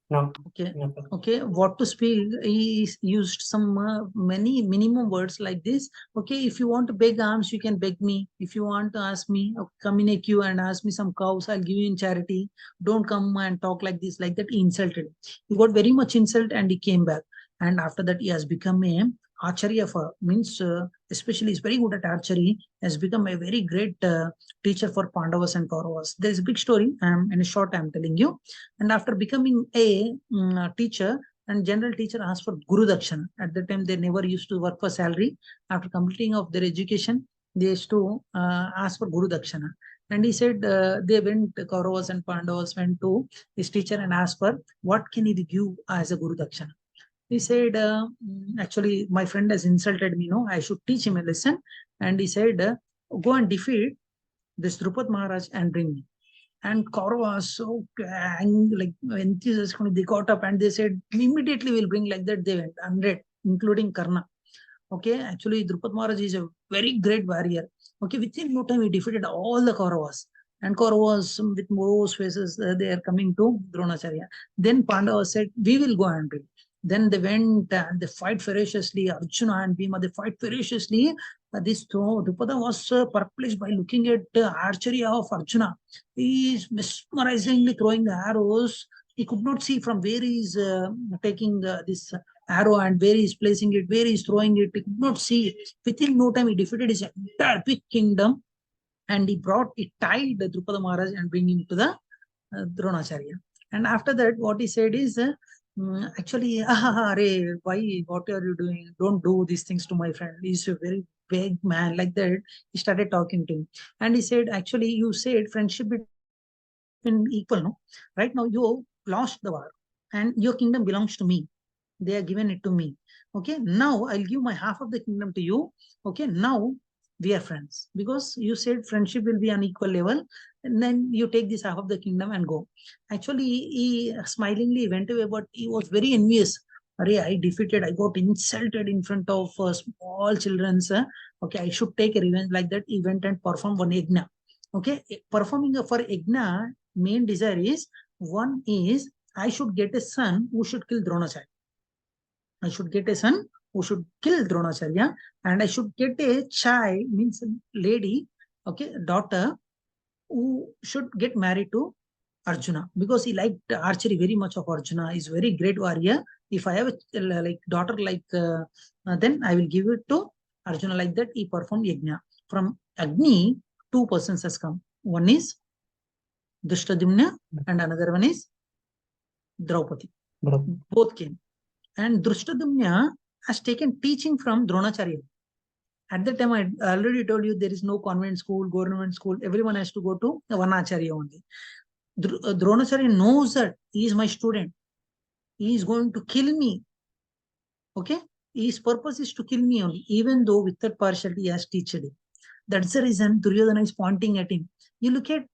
No. Okay. Okay. What to speak? He used some many minimum words like this. Okay. If you want to beg alms, you can beg me. If you want to ask me, come in a queue and ask me some cows, I'll give you in charity. Don't come and talk like this, like that. He insulted. He got very much insult and he came back. And after that, he has become a Acharya for means especially is very good at archery, has become a very great teacher for Pandavas and Kauravas. There is a big story. In a short, I am telling you. And after becoming a teacher, and general teacher asked for Guru Dakshana. At the time, they never used to work for salary. After completing of their education, they used to ask for Guru Dakshana. And he said they went, Kauravas and Pandavas went to his teacher and asked for what can he give as a Guru Dakshana. He said, actually, my friend has insulted me. No, I should teach him a lesson. And he said, go and defeat this Draupadi Maharaj and bring me. And Kaurava was so enthusiastic. They got up and they said, immediately we'll bring. Like that, they went 100, including Karna. Okay, actually, Draupadi Maharaj is a very great warrior. Okay, within no time, he defeated all the Kauravas. And Kauravas with morose faces, they are coming to Dronacharya. Then Pandavas said, we will go and bring. Then they went and they fight ferociously. Arjuna and Bhima, they fight ferociously. This Drupada was perplexed by looking at the archery of Arjuna. He is mesmerizingly throwing the arrows. He could not see from where he is taking this arrow and where he is placing it, where he is throwing it. He could not see it. Within no time, he defeated his entire big kingdom, and he tied the Drupada Maharaj and bring him to the Dronacharya. And after that, what he said is, actually, why, what are you doing? Don't do these things to my friend. He's a very big man. Like that, he started talking to him. And he said, actually, you said friendship between equal, no? Right now, you lost the war and your kingdom belongs to me. They are given it to me. Okay, now I'll give my half of the kingdom to you. Okay, now we are friends, because you said friendship will be on equal level, and then you take this half of the kingdom and go. Actually, he smilingly went away, but he was very envious. I got insulted in front of small children. Okay, I should take a revenge. Like that, he went and performed one yajna. Okay, performing for yajna, main desire is, one is, I should get a son who should kill Dronacharya. I should get a son who should kill Dronacharya, and I should get a child, means lady, okay, daughter, who should get married to Arjuna, because he liked archery very much of Arjuna. He's very great warrior. If I have a daughter like, then I will give it to Arjuna. Like that, he performed yajna. From Agni, 2 persons has come. One is Drishtadimna and another one is Draupadi. Both came. And Drishtadimna has taken teaching from Dronacharya. At that time, I already told you there is no convent school, government school. Everyone has to go to one Acharya only. Dronacharya knows that he is my student. He is going to kill me. Okay? His purpose is to kill me only, even though with that partiality he has taught him. That's the reason Duryodhana is pointing at him. You look at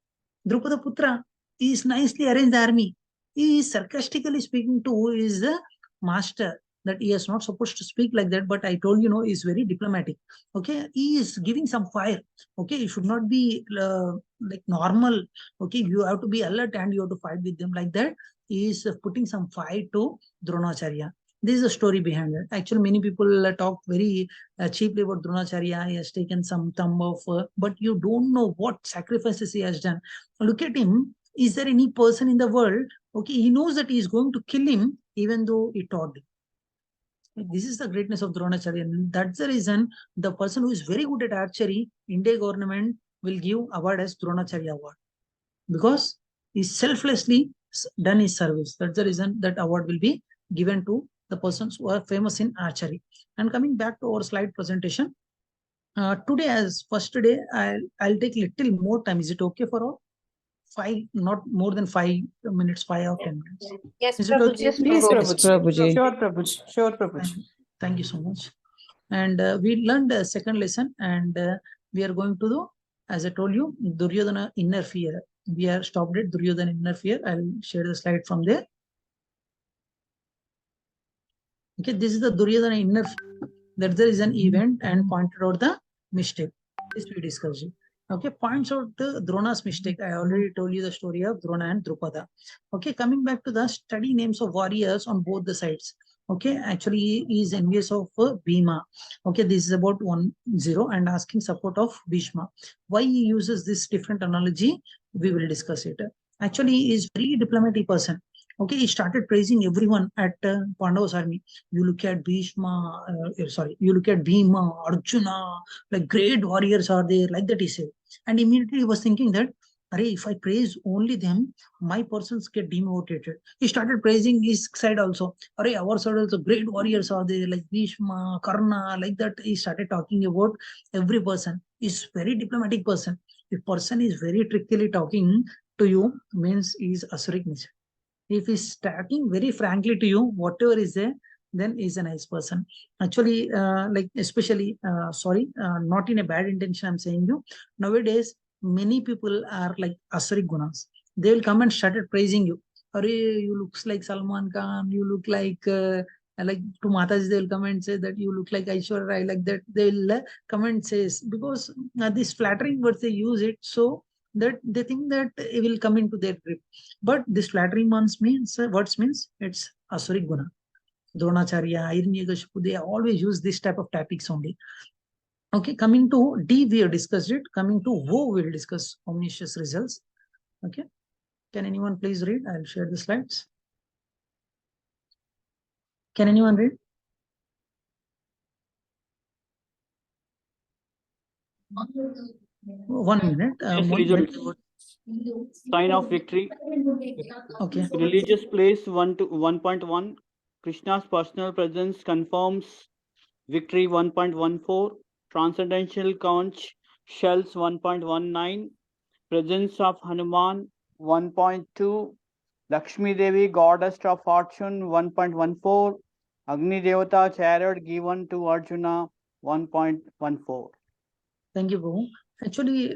Drupada Putra, he is nicely arranged army. He is sarcastically speaking to who is the master, that he is not supposed to speak like that, but I told you, he is very diplomatic. Okay, he is giving some fire. Okay, you should not be like normal. Okay, you have to be alert and you have to fight with them. Like that, he is putting some fire to Dronacharya. This is the story behind it. Actually, many people talk very cheaply about Dronacharya. He has taken some thumb of, but you don't know what sacrifices he has done. Look at him. Is there any person in the world, okay, he knows that he is going to kill him, even though he taught him. This is the greatness of Dronacharya. And that's the reason the person who is very good at archery, India government will give award as Dronacharya award, because he selflessly done his service. That's the reason that award will be given to the persons who are famous in archery. And coming back to our slide presentation, today as first day, I'll take little more time. Is it okay for all? 5, not more than 5 minutes, 5 or 10 minutes. Yes, Is it okay? Yes, please, Prabhuji. Sure, Prabhuji. Sure, Prabhuji. Thank you so much. And we learned a second lesson, and we are going to do, as I told you, Duryodhana inner fear. We are stopped at Duryodhana inner fear. I'll share the slide from there. Okay, this is the Duryodhana inner fear. That there is an event and pointed out the mistake. This we discussed. Okay, points out the Drona's mistake. I already told you the story of Drona and Drupada. Okay, coming back to the study names of warriors on both the sides. Okay, actually he is envious of Bhima. Okay, this is about 1-0 and asking support of Bhishma. Why he uses this different analogy, we will discuss it. Actually, he is very diplomatic person. Okay, he started praising everyone at Pandavas army. You look at Bhishma, you look at Bhima, Arjuna, like great warriors are there, like that he said. And immediately he was thinking that, if I praise only them, my persons get demotivated. He started praising his side also. Our side also great warriors are there, like Bhishma, Karna, like that. He started talking about every person. He's very diplomatic person. If person is very trickily talking to you, means he is asuric nature. If he's talking very frankly to you, whatever is there, then he's a nice person. Actually, especially, not in a bad intention, I'm saying you. Nowadays, many people are like asuric gunas. They will come and started praising you. You looks like Salman Khan, you look like to Mataji, they'll come and say that you look like Aishwarya Rai, like that. They'll come and says, because this flattering words, they use it, so that they think that it will come into their grip. But this flattering words means it's asuric guna. Dronacharya, Hiranyakashipu, they always use this type of topics only. Okay, coming to D, we have discussed it. Coming to O, we will discuss omniscience results. Okay, can anyone please read? I'll share the slides. Can anyone read? One minute. Sign of victory. Okay. Religious place 1.1. Krishna's personal presence confirms victory 1.14. Transcendental conch shells 1.19. Presence of Hanuman 1.2. Lakshmi Devi, goddess of fortune 1.14. Agni Devata chariot given to Arjuna 1.14. Thank you, Prabhu. Actually,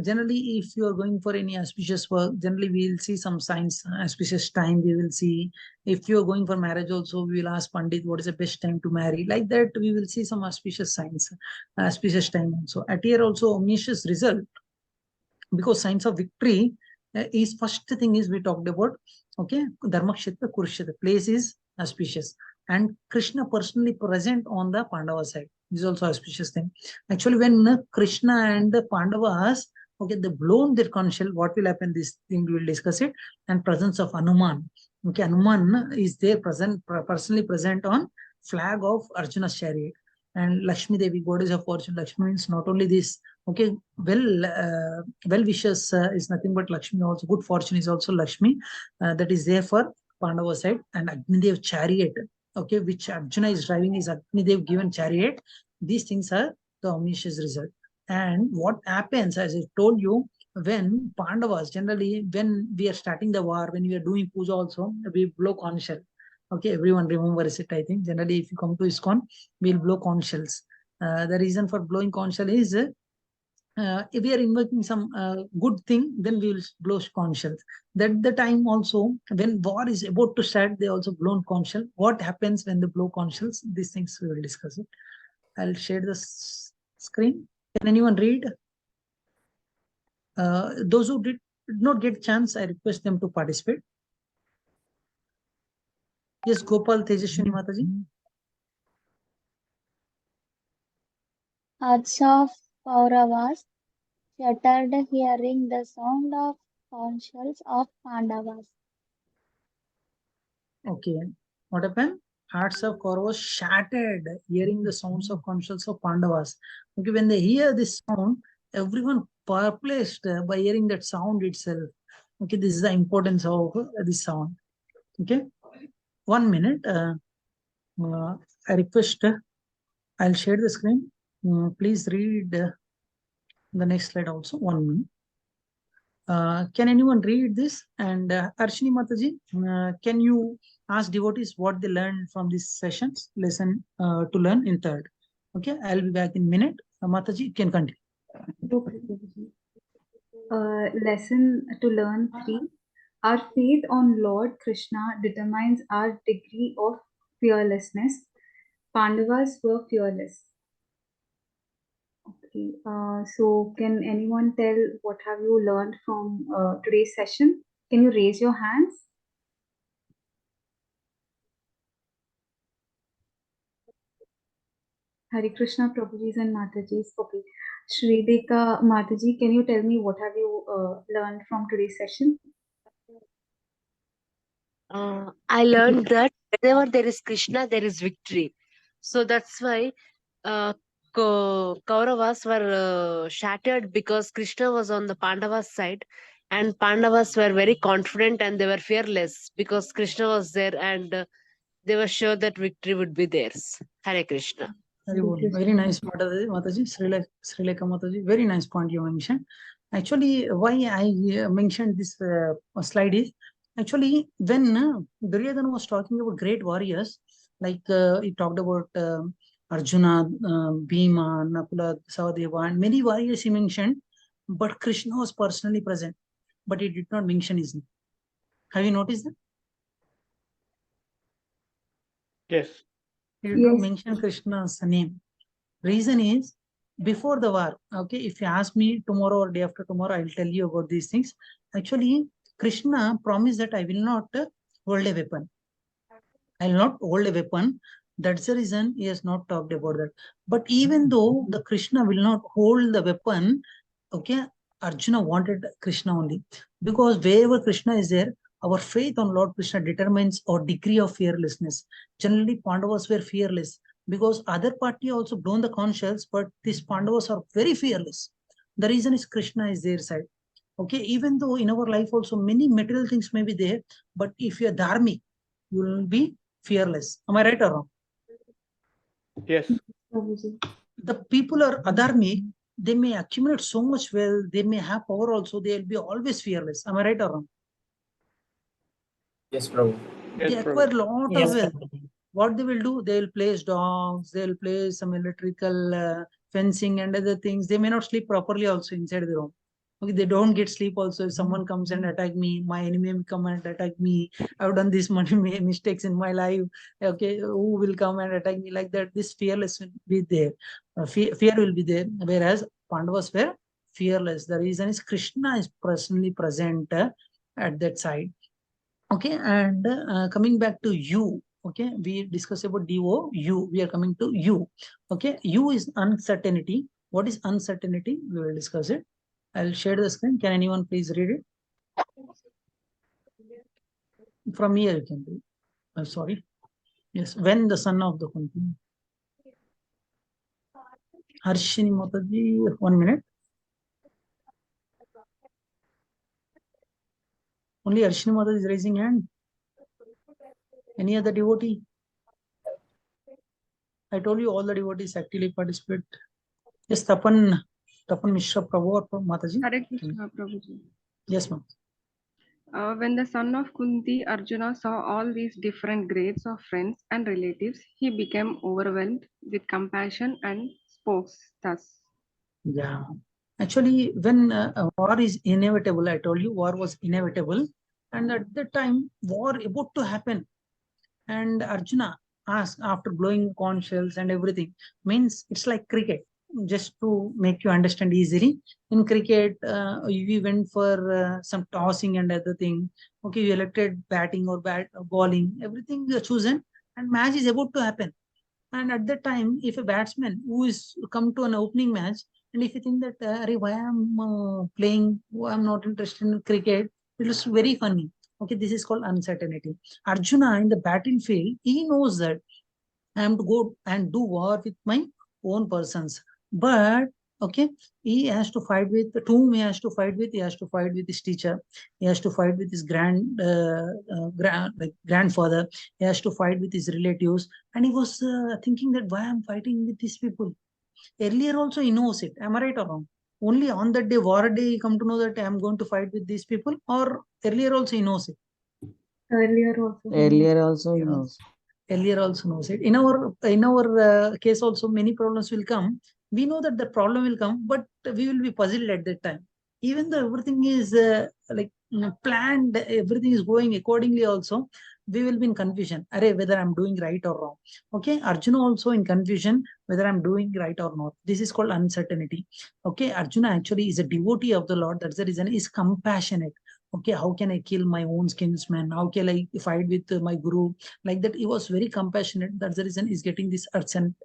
generally, if you are going for any auspicious work, generally we will see some signs, auspicious time we will see. If you are going for marriage also, we will ask Pandit what is the best time to marry. Like that, we will see some auspicious signs, auspicious time also. At here also, omniscience result, because signs of victory is first thing is we talked about. Okay, Dharmakshetra, Kurukshetra, place is auspicious. And Krishna personally present on the Pandava side. This is also auspicious thing. Actually, when Krishna and the Pandavas, okay, they blown their conch shell, what will happen? This thing we will discuss it. And presence of Hanuman. Okay, Hanuman is there personally present on flag of Arjuna's chariot. And Lakshmi Devi, goddess of fortune. Lakshmi means not only this. Okay, well wishes is nothing but Lakshmi. Also, good fortune is also Lakshmi. That is there for Pandava side. And Agnidev chariot. Okay, which Arjuna is driving is Agnidev given chariot. These things are the omniscience result. And what happens, as I told you, when Pandavas, generally, when we are starting the war, when we are doing puja also, we blow conch shell. Okay, everyone remembers it, I think. Generally, if you come to iskcon, we'll blow conch shells. The reason for blowing conch shell is if we are invoking some good thing, then we will blow conch shells. That the time also, when war is about to start, they also blown conch shell. What happens when they blow conch shells? These things we will discuss it. I'll share the screen. Can anyone read? Those who did not get chance, I request them to participate. Yes, Gopal Tejashwini Mataji. Hearts of Kauravas shattered hearing the sound of conch shells of Pandavas. Okay, what happened? Hearts of Kauravas shattered hearing the sounds of conch shells of Pandavas. Okay, when they hear this sound, everyone perplexed by hearing that sound itself. Okay, this is the importance of this sound. Okay, 1 minute. I request, I'll share the screen. Please read the next slide also. 1 minute. Can anyone read this? And Arshini Mataji, can you ask devotees what they learned from these sessions, lesson to learn in third? Okay, I'll be back in a minute. Mataji, you can continue. Lesson to learn 3. Our faith on Lord Krishna determines our degree of fearlessness. Pandavas were fearless. Okay, so can anyone tell what have you learned from today's session? Can you raise your hands? Hare Krishna, Prabhujis and Matajis. Okay, Shrideka Mataji, can you tell me what have you learned from today's session? I learned that whenever there is Krishna, there is victory. So that's why Kauravas were shattered because Krishna was on the Pandavas side, and Pandavas were very confident and they were fearless because Krishna was there, and they were sure that victory would be theirs. Hare Krishna. Very nice, Mataji, Srilekha Mataji. Very nice point you mentioned. Actually, why I mentioned this slide is, actually, when Duryodhana was talking about great warriors, like he talked about Arjuna, Bhima, Nakula, Sahadeva, and many warriors he mentioned, but Krishna was personally present, but he did not mention his name. Have you noticed that? Yes. He did not mention Krishna's name. Reason is, before the war, okay, if you ask me tomorrow or day after tomorrow, I will tell you about these things. Actually, Krishna promised that I will not hold a weapon. I will not hold a weapon. That's the reason he has not talked about that. But even though the Krishna will not hold the weapon, okay, Arjuna wanted Krishna only. Because wherever Krishna is there, our faith on Lord Krishna determines our degree of fearlessness. Generally, Pandavas were fearless because other party also blown the conch shells, but these Pandavas are very fearless. The reason is Krishna is their side. Okay, even though in our life also many material things may be there, but if you are dharmic, you will be fearless. Am I right or wrong? Yes. The people are adharmic, they may accumulate so much wealth, they may have power also, they will be always fearless. Am I right or wrong? Yes, Prabhu. They Yes, acquire Prabhu. lot of wealth. What they will do, they will place dogs, they will place some electrical fencing and other things. They may not sleep properly also inside the room. Okay, they don't get sleep also. If someone comes and attack me, my enemy will come and attack me. I've done this many mistakes in my life. Okay, who will come and attack me like that? This fearless will be there. Fear will be there. Whereas Pandavas were fearless. The reason is Krishna is personally present at that side. Okay, and coming back to you. Okay, we discussed about DO, U. We are coming to U. Okay, U is uncertainty. What is uncertainty? We will discuss it. I'll share the screen. Can anyone please read it? From here you can do it. I'm sorry. Yes, when the son of the Kunti. Harshini Mataji, 1 minute. Only Harshini Mataji is raising hand. Any other devotee? I told you all the devotees actively participate. Yes, Tapan Mishra Prabhu or Mataji. Hare Krishna, Prabhuji. Yes, ma'am. When the son of Kunti, Arjuna, saw all these different grades of friends and relatives, he became overwhelmed with compassion and spoke thus. Yeah. Actually, when war is inevitable, I told you war was inevitable. And at that time, war about to happen. And Arjuna asked after blowing conch shells and everything, means it's like cricket. Just to make you understand easily, in cricket, we went for some tossing and other thing. Okay, you elected batting or bowling, everything chosen, and match is about to happen. And at that time, if a batsman who is come to an opening match, and if you think that, why I'm playing, I'm not interested in cricket, it is very funny. Okay, this is called uncertainty. Arjuna in the battlefield, he knows that I am to go and do war with my own persons. But okay, he has to fight with whom he has to fight with. He has to fight with his teacher. He has to fight with his grandfather. He has to fight with his relatives. And he was thinking that why I'm fighting with these people. Earlier also he knows it. Am I right or wrong? Only on that day, war day, he come to know that I'm going to fight with these people, or earlier also he knows it. Earlier also. Earlier also he knows. Earlier also knows it. In our case also many problems will come. We know that the problem will come, but we will be puzzled at that time. Even though everything is planned, everything is going accordingly also, we will be in confusion. Whether I'm doing right or wrong. Okay, Arjuna also in confusion whether I'm doing right or not. This is called uncertainty. Okay, Arjuna actually is a devotee of the Lord. That's the reason he's compassionate. Okay, how can I kill my own kinsman? How can I fight with my guru? Like that, he was very compassionate. That's the reason he's getting this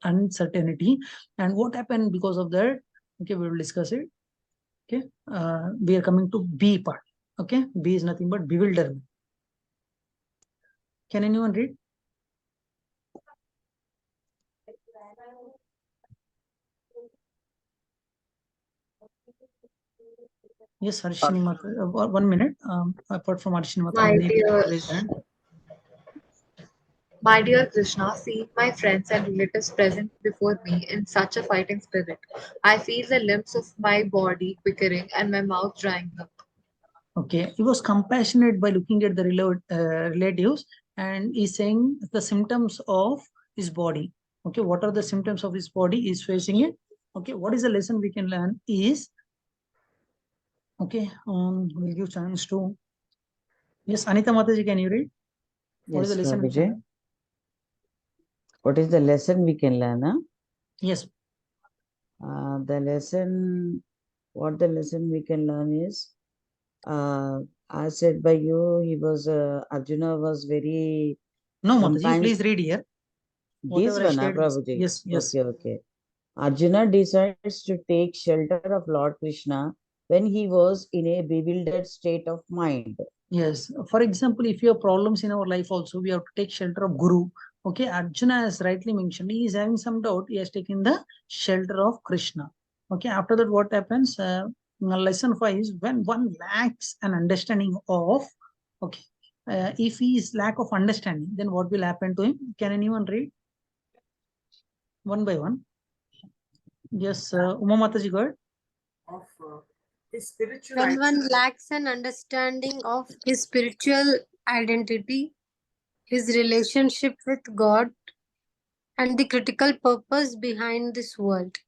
uncertainty. And what happened because of that? Okay, we will discuss it. Okay, we are coming to B part. Okay, B is nothing but bewilderment. Can anyone read? Yes, Harshini Mata. 1 minute. Apart from Harshini Mata, My many people dear, raised hand. my dear Krishna, seeing my friends and relatives present before me in such a fighting spirit, I feel the limbs of my body quivering and my mouth drying up. Okay, he was compassionate by looking at the relatives, and he's saying the symptoms of his body. Okay, what are the symptoms of his body? He's facing it. Okay, what is the lesson we can learn is, okay, we'll give chance to, yes, Anita Mataji, can you read? What is the Yes, lesson we can Prabhuji. learn? What is the lesson we can learn? Huh? Yes. The lesson we can learn is, as said by you, Arjuna was very No, Mataji, please read here. This Whatever I one, shared. Prabhuji. Yes, yes. Okay. Arjuna decides to take shelter of Lord Krishna when he was in a bewildered state of mind. Yes. For example, if you have problems in our life also, we have to take shelter of Guru. Okay, Arjuna has rightly mentioned, he is having some doubt, he has taken the shelter of Krishna. Okay, after that, what happens? Lesson 5 is when one lacks an understanding of, okay, if he is lack of understanding, then what will happen to him? Can anyone read? One by one. Yes, Uma Mataji, go ahead. Of his spiritual When one identity. lacks an understanding of his spiritual identity, his relationship with God, and the critical purpose behind this world,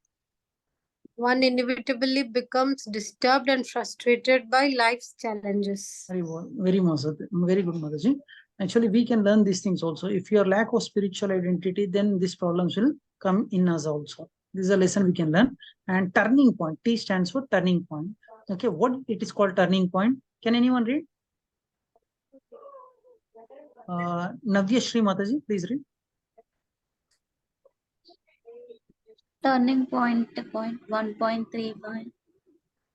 one inevitably becomes disturbed and frustrated by life's challenges. Very well, very good, Mataji. Actually, we can learn these things also. If you are lack of spiritual identity, then these problems will come in us also. This is a lesson we can learn. And turning point, T stands for turning point. Okay, what it is called turning point? Can anyone read? Navya Shri Mataji, please read. Turning point 1.3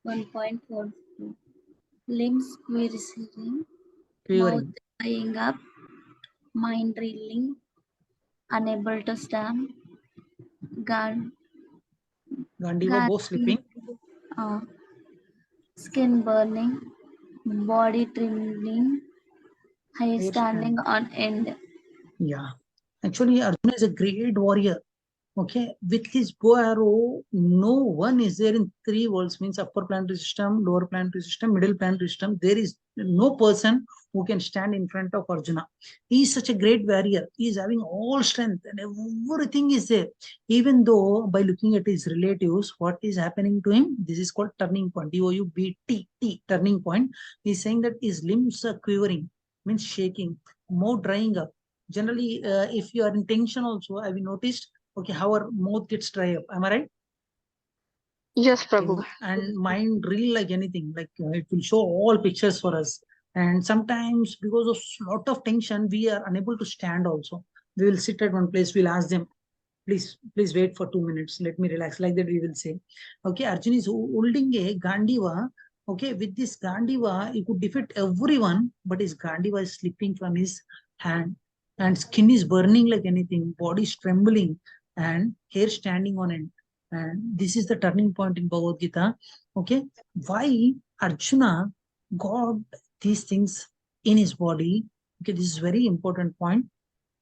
1.4. Limbs quivering, mouth drying up, mind reeling, unable to stand, Gandiva, both sleeping. Skin burning, body trembling, hair standing on end. Yeah, actually, Arjuna is a great warrior. Okay, with his bow arrow, no one is there in three worlds, means upper planetary system, lower planetary system, middle planetary system. There is no person who can stand in front of Arjuna. He is such a great warrior. He is having all strength and everything is there. Even though by looking at his relatives, what is happening to him? This is called turning point. D-O-U-B-T-T, turning point. He is saying that his limbs are quivering, means shaking, more drying up. Generally, if you are in tension also, have you noticed? Okay, how our mouth gets dry up. Am I right? Yes, Prabhu. And mind really like anything, like it will show all pictures for us. And sometimes because of lot of tension, we are unable to stand also. We will sit at one place, we'll ask them, please wait for 2 minutes, let me relax. Like that we will say. Okay, Arjuna is holding a Gandiva. Okay, with this Gandiva, he could defeat everyone, but his Gandiva is slipping from his hand. And skin is burning like anything, body is trembling, and hair standing on end. And this is the turning point in Bhagavad Gita. Okay, why Arjuna got these things in his body? Okay, this is very important point.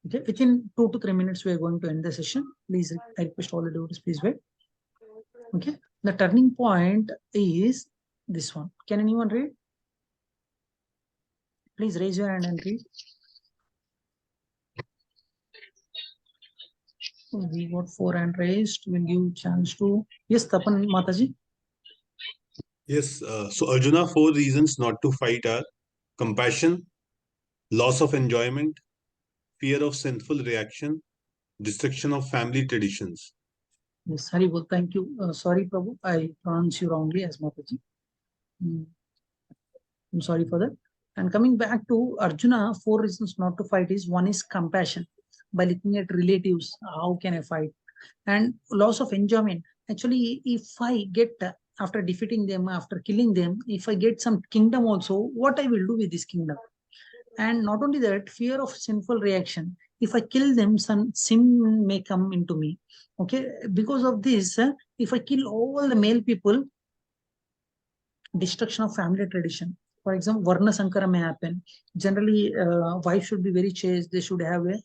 Okay, within 2 to 3 minutes, we are going to end the session. Please, I request all the devotees, please wait. Okay, the turning point is this one. Can anyone read? Please raise your hand and read. We got 4 hand raised. We'll give chance to, yes, Tapan Mataji. Yes, so Arjuna, 4 reasons not to fight are compassion, loss of enjoyment, fear of sinful reaction, destruction of family traditions. Yes, Haribol, thank you. Sorry, Prabhu, I pronounced you wrongly as Mataji. I'm sorry for that. And coming back to Arjuna, 4 reasons not to fight is, one is compassion. By looking at relatives, how can I fight? And loss of enjoyment. Actually, if I get, after defeating them, after killing them, if I get some kingdom also, what I will do with this kingdom? And not only that, fear of sinful reaction. If I kill them, some sin may come into me. Okay, because of this, if I kill all the male people, destruction of family tradition. For example, Varna Sankara may happen. Generally, wife should be very chaste. They should have a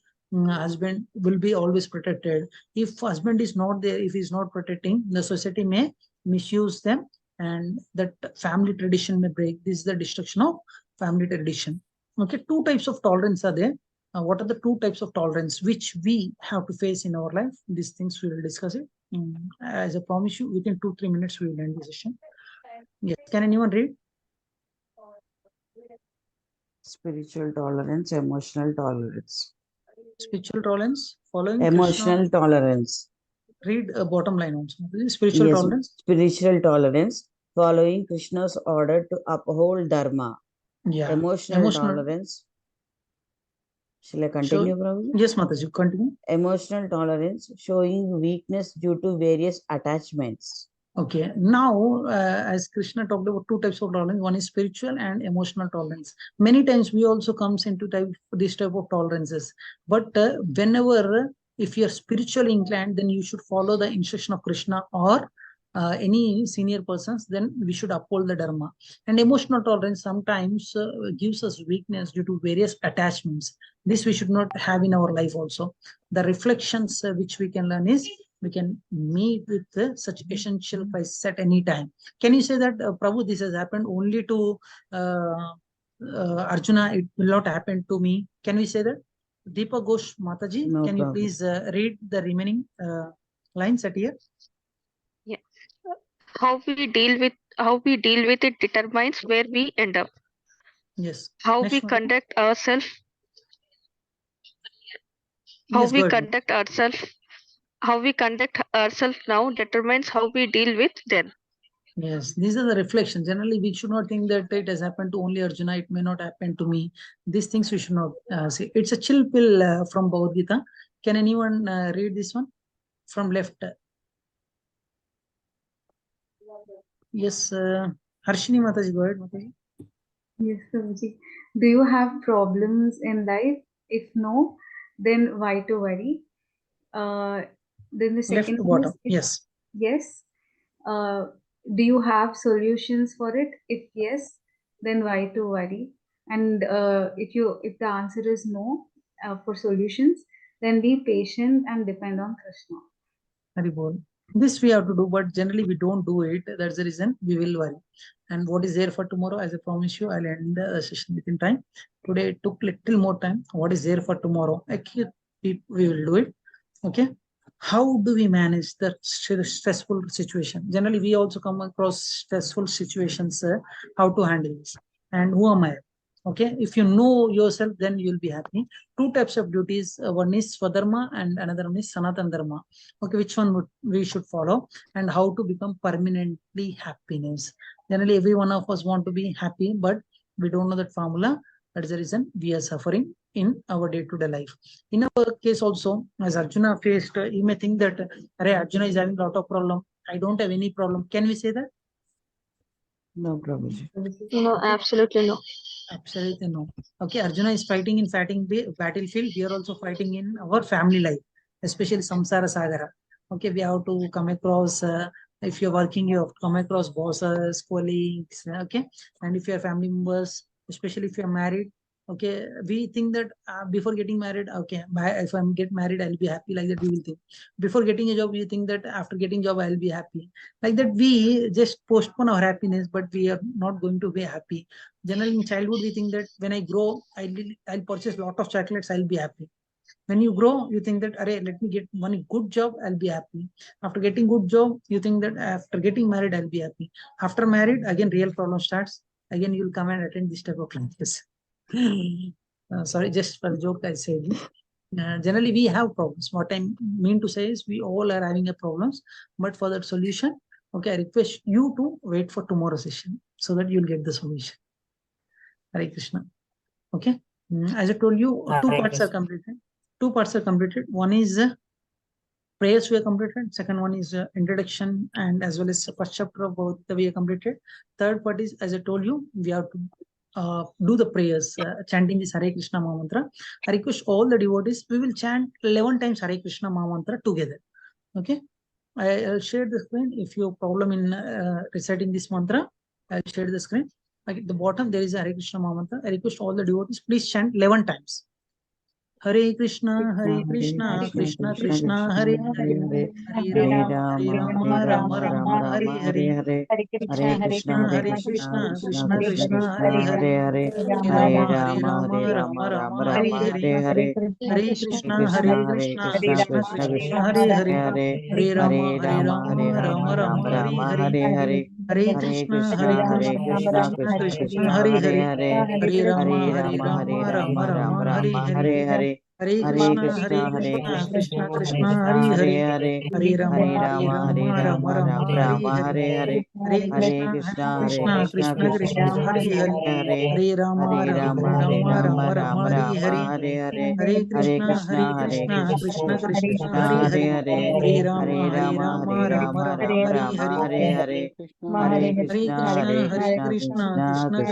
husband will be always protected. If husband is not there, if he's not protecting, the society may misuse them, and that family tradition may break. This is the destruction of family tradition. Okay, two types of tolerance are there. What are the two types of tolerance which we have to face in our life? These things we will discuss it. As I promise you, within 2-3 minutes we will end the session. Yes, can anyone read? Spiritual tolerance, emotional tolerance. Spiritual tolerance, following Emotional Krishna. tolerance. Read a bottom line also. Spiritual Yes, tolerance. spiritual tolerance, following Krishna's order to uphold dharma. Yeah. Emotional tolerance. Shall I continue, Prabhuji? Yes, Mataji, continue. Emotional tolerance, showing weakness due to various attachments. Okay, now as Krishna talked about two types of tolerance, one is spiritual and emotional tolerance. Many times we also comes into this type of tolerances. But whenever, if you're spiritually inclined, then you should follow the instruction of Krishna or any senior persons, then we should uphold the dharma. And emotional tolerance sometimes gives us weakness due to various attachments. This we should not have in our life also. The reflections which we can learn is, we can meet with such essential crisis at any time. Can you say that, Prabhu, this has happened only to Arjuna, it will not happen to me? Can we say that? Deepa Ghosh Mataji, No can you problem. please read the remaining lines at here? Yeah. How we deal with it determines where we end up. Yes. How Next we one. conduct ourselves. Yes, go ahead. How we conduct ourselves now determines how we deal with them. Yes, these are the reflections. Generally, we should not think that it has happened to only Arjuna, it may not happen to me. These things we should not say. It's a chill pill from Bhagavad Gita. Can anyone read this one from left? Yes, Harshini Mataji, go ahead, Mataji. Yes, Prabhuji. Do you have problems in life? If no, then why to worry? Then the Left second one bottom, is, if yes. yes, do you have solutions for it? If yes, then why to worry? And if the answer is no for solutions, then be patient and depend on Krishna. Haribol. This we have to do, but generally we don't do it. That's the reason we will worry. And what is there for tomorrow? As I promise you, I'll end the session within time. Today it took little more time. What is there for tomorrow? Actually, we will do it. Okay. How do we manage the stressful situation? Generally, we also come across stressful situations. How to handle this? And who am I? Okay, if you know yourself, then you will be happy. Two types of duties. One is Swadharma and another one is Sanatandharma. Okay, which one we should follow, and how to become permanently happiness? Generally, every one of us want to be happy, but we don't know that formula. That is the reason we are suffering in our day-to-day life. In our case also, as Arjuna faced, you may think that Arjuna is having a lot of problem. I don't have any problem. Can we say that? No, Prabhuji. No, absolutely no. Absolutely no. Okay, Arjuna is fighting in battlefield. We are also fighting in our family life, especially Samsara Sagara. Okay, we have to come across, if you're working, you have to come across bosses, colleagues, okay? And if you're family members, especially if you're married, okay, we think that before getting married, okay, if I'm get married, I'll be happy, like that we will think. Before getting a job, you think that after getting job, I'll be happy. Like that, we just postpone our happiness, but we are not going to be happy. Generally, in childhood, we think that when I grow, I'll purchase a lot of chocolates, I'll be happy. When you grow, you think that, let me get one good job, I'll be happy. After getting good job, you think that after getting married, I'll be happy. After married, again, real problem starts. Again, you'll come and attend this type of classes. Sorry, just for a joke, I said. Generally, we have problems. What I mean to say is we all are having a problems, but for that solution, okay, I request you to wait for tomorrow's session so that you'll get the solution. Hare Krishna. Okay. As I told you, two parts are completed. Two parts are completed. One is prayers we are completed. Second one is introduction and as well as first chapter of Bhagavad Gita we are completed. Third part is, as I told you, we have to do the prayers, chanting this Hare Krishna Maha Mantra. I request all the devotees, we will chant 11 times Hare Krishna Maha Mantra together. Okay, I'll share the screen. If you have problem in reciting this mantra, I'll share the screen. At the bottom, there is a Hare Krishna Maha Mantra. I request all the devotees, please chant 11 times. Hare Krishna, Krishna Krishna, Hare Hare, Hare Rama, Rama Rama, Hare Hare, Hare Krishna, Krishna Krishna, Hare Hare, Hare Rama, Rama Rama, Hare Hare, Hare Krishna, Krishna Krishna, Hare Hare, Hare Rama, Rama Rama, Hare Hare, Hare Krishna, Krishna Krishna, Hare Hare, Hare Rama, Rama Rama, Hare Hare, Hare Krishna, Krishna Krishna, Hare Hare, Hare Rama, Rama Rama, Hare Hare, Hare Krishna, Krishna Krishna, Hare Hare, Hare Rama, Rama Rama, Hare Hare, Hare Krishna, Krishna Krishna, Hare Hare, Hare Rama, Rama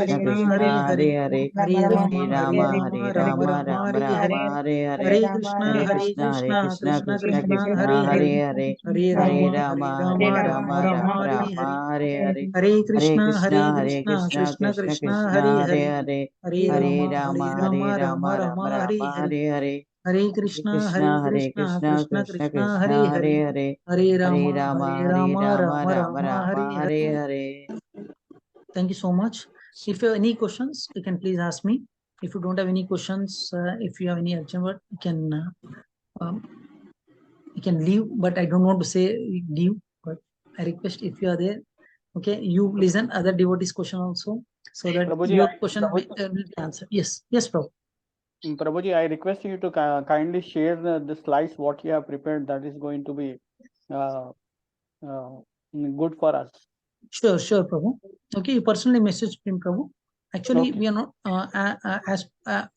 Rama, Hare Hare, Hare Krishna, Krishna Krishna, Hare Hare, Hare Rama, Rama Rama, Hare Krishna, Krishna Krishna, Hare Hare, Hare Rama, Rama Hare Hare, Hare Krishna, Krishna Krishna, Hare Hare, Hare Rama, Rama Hare Hare, Hare Krishna, Krishna Krishna, Hare Hare, Hare Rama, Rama Hare Hare. Thank you so much. If you have any questions, you can please ask me. If you don't have any questions, if you have any urgent word, you can leave, but I don't want to say leave, but I request if you are there, okay, you listen other devotees' question also, so that Prabhuji, your question will be answered. Yes, Prabhu. Prabhuji, I request you to kindly share the slides what you have prepared. That is going to be good for us. Sure, Prabhu. Okay, you personally message him, Prabhu. Actually, we are not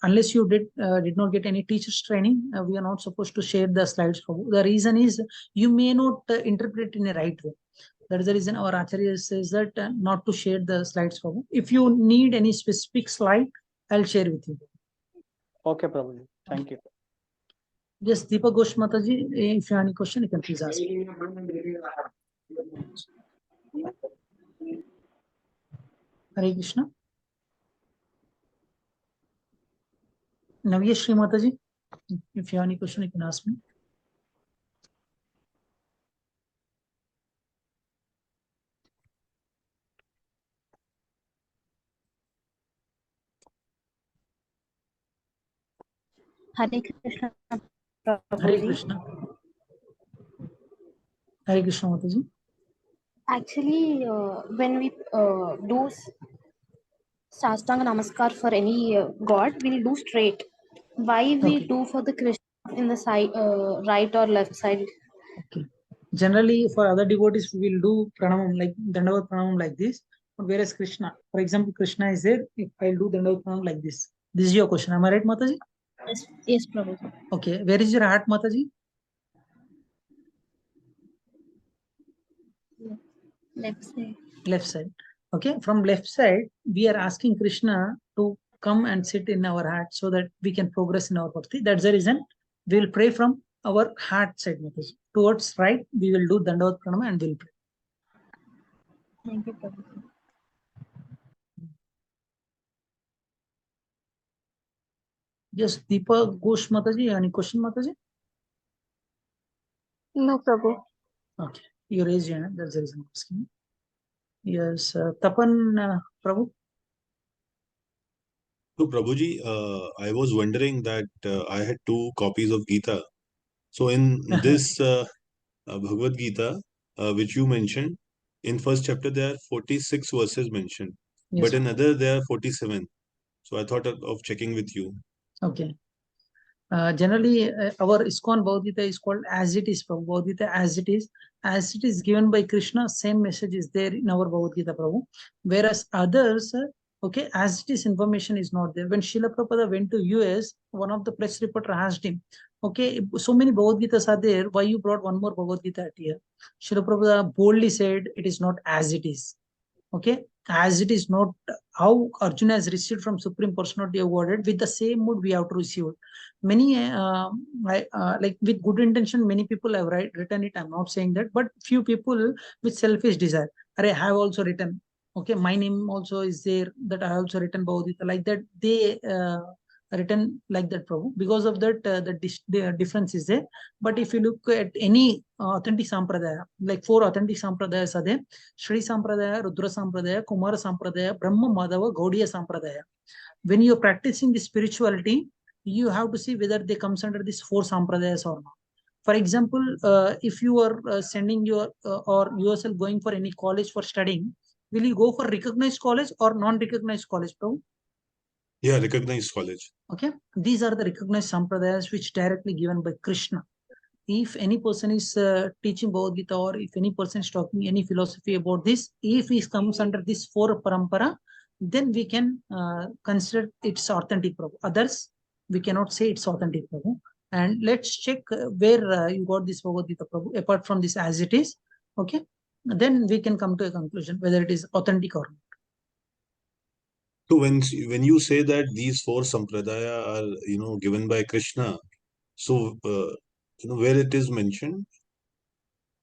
unless you did not get any teachers training. We are not supposed to share the slides, Prabhu. The reason is you may not interpret in a right way. That is the reason our Acharya says that not to share the slides, Prabhu. If you need any specific slide, I'll share with you. Okay, Prabhuji. Thank you. Yes, Deepa Ghosh Mataji, if you have any question, you can please ask. Hare Krishna. Navya Shri Mataji, if you have any question, you can ask me. Hare Krishna. Hare Krishna. Hare Krishna Mataji. Actually, when we do Sastanga Namaskar for any god, we'll do straight. Why we do for the Krishna in the side, right or left side? Okay. Generally, for other devotees, we will do pranam like Dandavat pranam like this. Whereas Krishna, for example, Krishna is there. If I do Dandavat pranam like this, this is your question. Am I right, Mataji? Yes, Prabhu. Okay. Where is your heart, Mataji? Left side. Left side. Okay. From left side, we are asking Krishna to come and sit in our heart so that we can progress in our bhakti. That's the reason we will pray from our heart side, Mataji. Towards right, we will do Dandavat pranam and we'll pray. Thank you, Prabhu. Yes, Deepa Ghosh Mataji, any question, Mataji? No, Prabhu. Okay, you raise your hand. That's the reason I'm asking. Yes, Tapan Prabhu. So, Prabhuji, I was wondering that I had 2 copies of Gita. So, in this Bhagavad Gita, which you mentioned, in first chapter there are 46 verses mentioned, Yes, but in other there are 47. So, I thought of checking with you. Okay. Generally, our iskcon Bhagavad Gita is called as it is, Prabhu. Bhagavad Gita as it is given by Krishna, same message is there in our Bhagavad Gita, Prabhu. Whereas others, okay, as it is information is not there. When Srila Prabhupada went to US, one of the press reporter asked him, okay, so many Bhagavad Gitas are there, why you brought one more Bhagavad Gita here? Srila Prabhupada boldly said, it is not as it is. Okay, as it is not how Arjuna has received from Supreme Personality of Godhead, with the same mood we have to receive it. Many, like with good intention, many people have written it. I'm not saying that, but few people with selfish desire. I have also written, okay, my name also is there, that I also written Bhagavad Gita, like that. They written like that, Prabhu. Because of that, the difference is there. But if you look at any authentic sampradaya, like 4 authentic sampradayas are there: Shri Sampradaya, Rudra Sampradaya, Kumara Sampradaya, Brahma Madhava, Gaudiya Sampradaya. When you're practicing the spirituality, you have to see whether they comes under these 4 sampradayas or not. For example, if you are sending your or yourself going for any college for studying, will you go for recognized college or non-recognized college, Prabhu? Yeah, recognized college. Okay, these are the recognized sampradayas which directly given by Krishna. If any person is teaching Bhagavad Gita, or if any person is talking any philosophy about this, if he comes under this 4 parampara, then we can consider it's authentic, Prabhu. Others, we cannot say it's authentic, Prabhu. And let's check where you got this Bhagavad Gita, Prabhu, apart from this as it is. Okay, then we can come to a conclusion whether it is authentic or not. So when you say that these 4 sampradaya are given by Krishna, so where it is mentioned?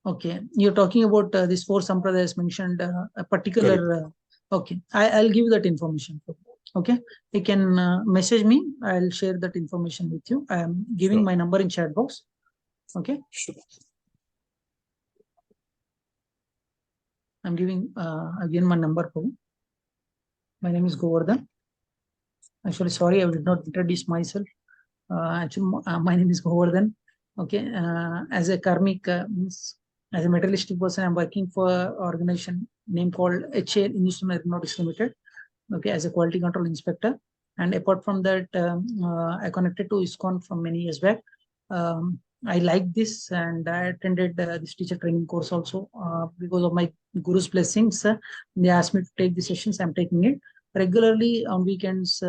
Okay, you're talking about these 4 sampradayas mentioned, a particular. Okay, I'll give that information. Okay, you can message me. I'll share that information with you. I am giving my number in chat box. Okay. Sure. I'm giving again my number. My name is Govardhan. Actually, sorry, I did not introduce myself. Actually, my name is Govardhan. Okay, as a karmic, means as a materialistic person, I'm working for an organization name called HAL, Industry Aeronautics Limited. Okay, as a quality control inspector. And apart from that, I connected to iskcon from many years back. I like this, and I attended this teacher training course also because of my guru's blessings. They asked me to take the sessions. I'm taking it regularly on weekends.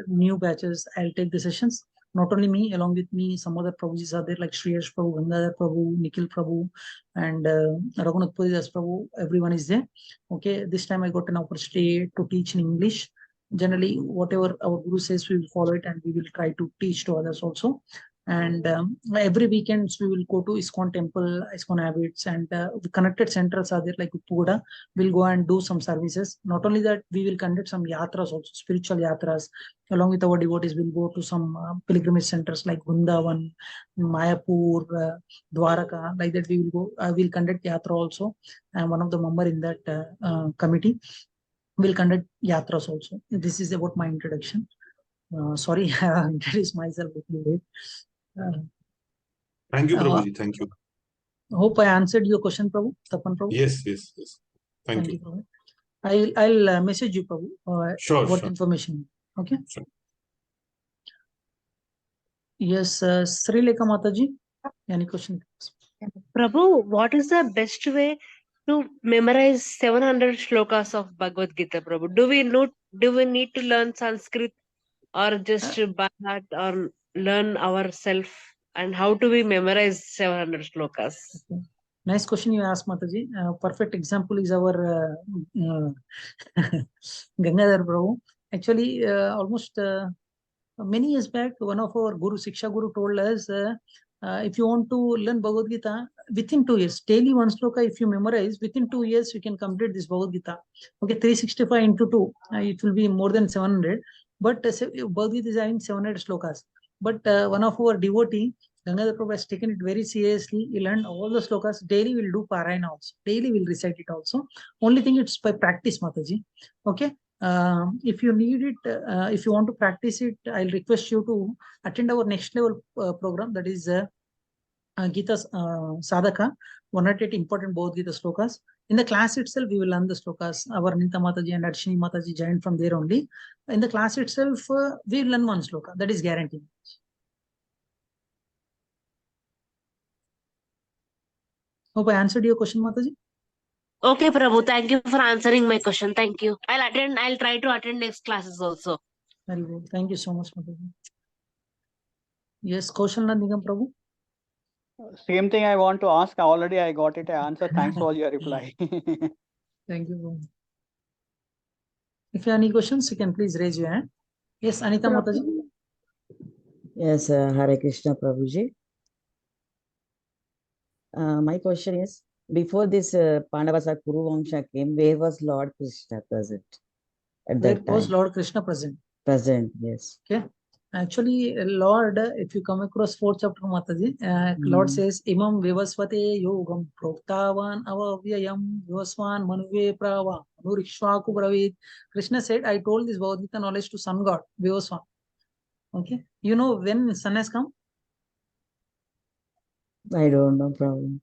New batches, I'll take the sessions. Not only me, along with me, some other Prabhujis are there, like Sri Prabhu, Ganga Prabhu, Nikhil Prabhu, and Raghunath Prabhu. Everyone is there. Okay, this time I got an opportunity to teach in English. Generally, whatever our Guru says, we will follow it, and we will try to teach to others also. And every weekends we will go to iskcon temple, iskcon habits, and the connected centers are there, like Uppugoda. We'll go and do some services. Not only that, we will conduct some yatras also, spiritual yatras. Along with our devotees, we'll go to some pilgrimage centers like Vrindavan, Mayapur, Dwaraka. Like that, we will go. We'll conduct yatra also. I'm one of the member in that committee. We'll conduct yatras also. This is about my introduction. Sorry, I introduced myself a little late. Thank you, Prabhuji. Thank you. Hope I answered your question, Prabhu. Tapan Prabhu. Yes. Thank you. Prabhu. I'll message you, Prabhu. Sure. Information. Okay. Sure. Yes, Sri Lekha Mataji. Any question? Prabhu, what is the best way to memorize 700 shlokas of Bhagavad Gita, Prabhu? Do we need to learn Sanskrit, or just by heart, or learn ourselves? And how do we memorize 700 shlokas? Okay. Nice question you asked, Mataji. Perfect example is our Gangadhar Prabhu. Actually, almost many years back, one of our Guru, Shiksha Guru, told us, if you want to learn Bhagavad Gita, within 2 years, daily 1 sloka, if you memorize, within 2 years, you can complete this Bhagavad Gita. Okay, 365 into 2, it will be more than 700. But Bhagavad Gita is having 700 slokas. But one of our devotee, Gangadhar Prabhu, has taken it very seriously. He learned all the slokas. Daily we'll do Parayana also. Daily we'll recite it also. Only thing, it's by practice, Mataji. Okay. If you need it, if you want to practice it, I'll request you to attend our next level program, that is Gita Sadhaka, 108 important Bhagavad Gita slokas. In the class itself, we will learn the slokas. Our Nita Mataji and Arshini Mataji joined from there only. In the class itself, we will learn 1 sloka. That is guaranteed. Hope I answered your question, Mataji. Okay, Prabhu. Thank you for answering my question. Thank you. I'll try to attend next classes also. Very good. Thank you so much, Mataji. Yes, Kaushalna Nigam Prabhu. Same thing I want to ask. Already I got it. I answered. Thanks for your reply. Thank you. If you have any questions, you can please raise your hand. Yes, Anita Mataji. Yes, Hare Krishna Prabhuji. My question is, before this Pandavas or Kuru Vamsha came, where was Lord Krishna present at Where that was time? Lord Krishna present? Present, yes. Okay. Actually, Lord, if you come across 4th chapter, Mataji, Lord says, Imam Vivasvate Yogam Proktavan Avavyayam Vivaswan Manuve Prava Nurikshwaku Bravid. Krishna said, I told this Bhagavad Gita knowledge to sun god, Vivaswan. Okay. You know when sun has come? I don't know, problem.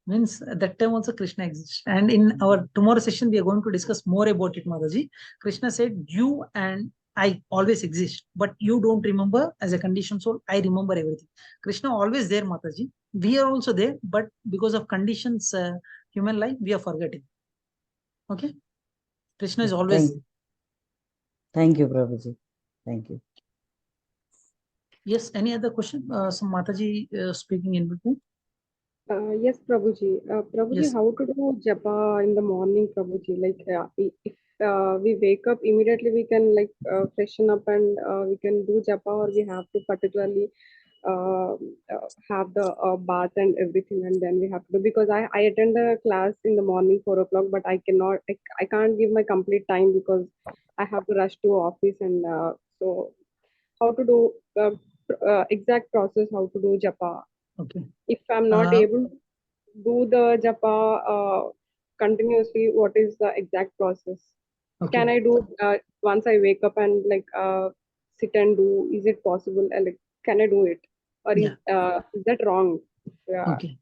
Means at that time also Krishna exists. And in our tomorrow session, we are going to discuss more about it, Mataji. Krishna said, you and I always exist, but you don't remember as a conditioned soul. I remember everything. Krishna always there, Mataji. We are also there, but because of conditions, human life, we are forgetting. Okay? Krishna is always there. Thank you, Prabhuji. Thank you. Yes, any other question? Some Mataji speaking in between. Yes, Prabhuji. Prabhuji, Yes. how to do japa in the morning, Prabhuji? Like, if we wake up immediately, we can like freshen up and we can do japa, or we have to particularly have the bath and everything, and then we have to do, because I attend the class in the morning 4 o'clock, but I cannot, I can't give my complete time because I have to rush to office, and so how to do exact process, how to do japa. Okay. If I'm not able to do the japa continuously, what is the exact process? Okay. Can I do once I wake up and like sit and do? Is it possible? Like, can I do it, or is that wrong? Okay.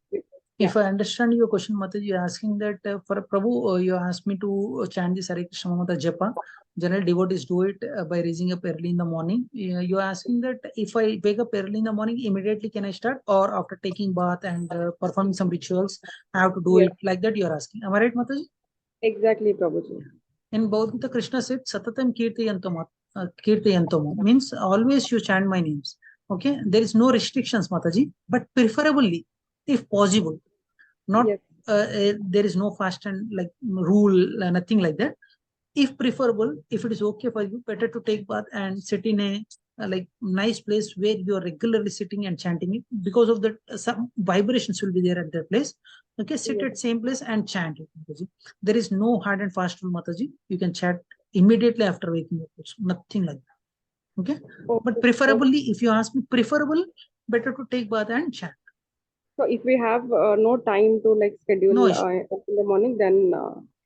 If I understand your question, Mataji, you're asking that for Prabhu, you asked me to chant this Hare Krishna Mantra Japa. General devotees do it by raising up early in the morning. You're asking that if I wake up early in the morning, immediately can I start, or after taking bath and performing some rituals, I have to do it like that? You're asking. Am I right, Mataji? Exactly, Prabhuji. In Bhagavad Gita, Krishna said, Satatam Kirtayantam means always you chant my names. Okay, there is no restrictions, Mataji, but preferably, if possible, not there is no fast and like rule, nothing like that. If preferable, if it is okay for you, better to take bath and sit in a like nice place where you are regularly sitting and chanting it, because of that some vibrations will be there at that place. Okay, sit at same place and chant it, Mataji. There is no hard and fast rule, Mataji. You can chant immediately after waking up, nothing like that. Okay, but preferably, if you ask me, preferable, better to take bath and chant. So if we have no time to like schedule in the morning, then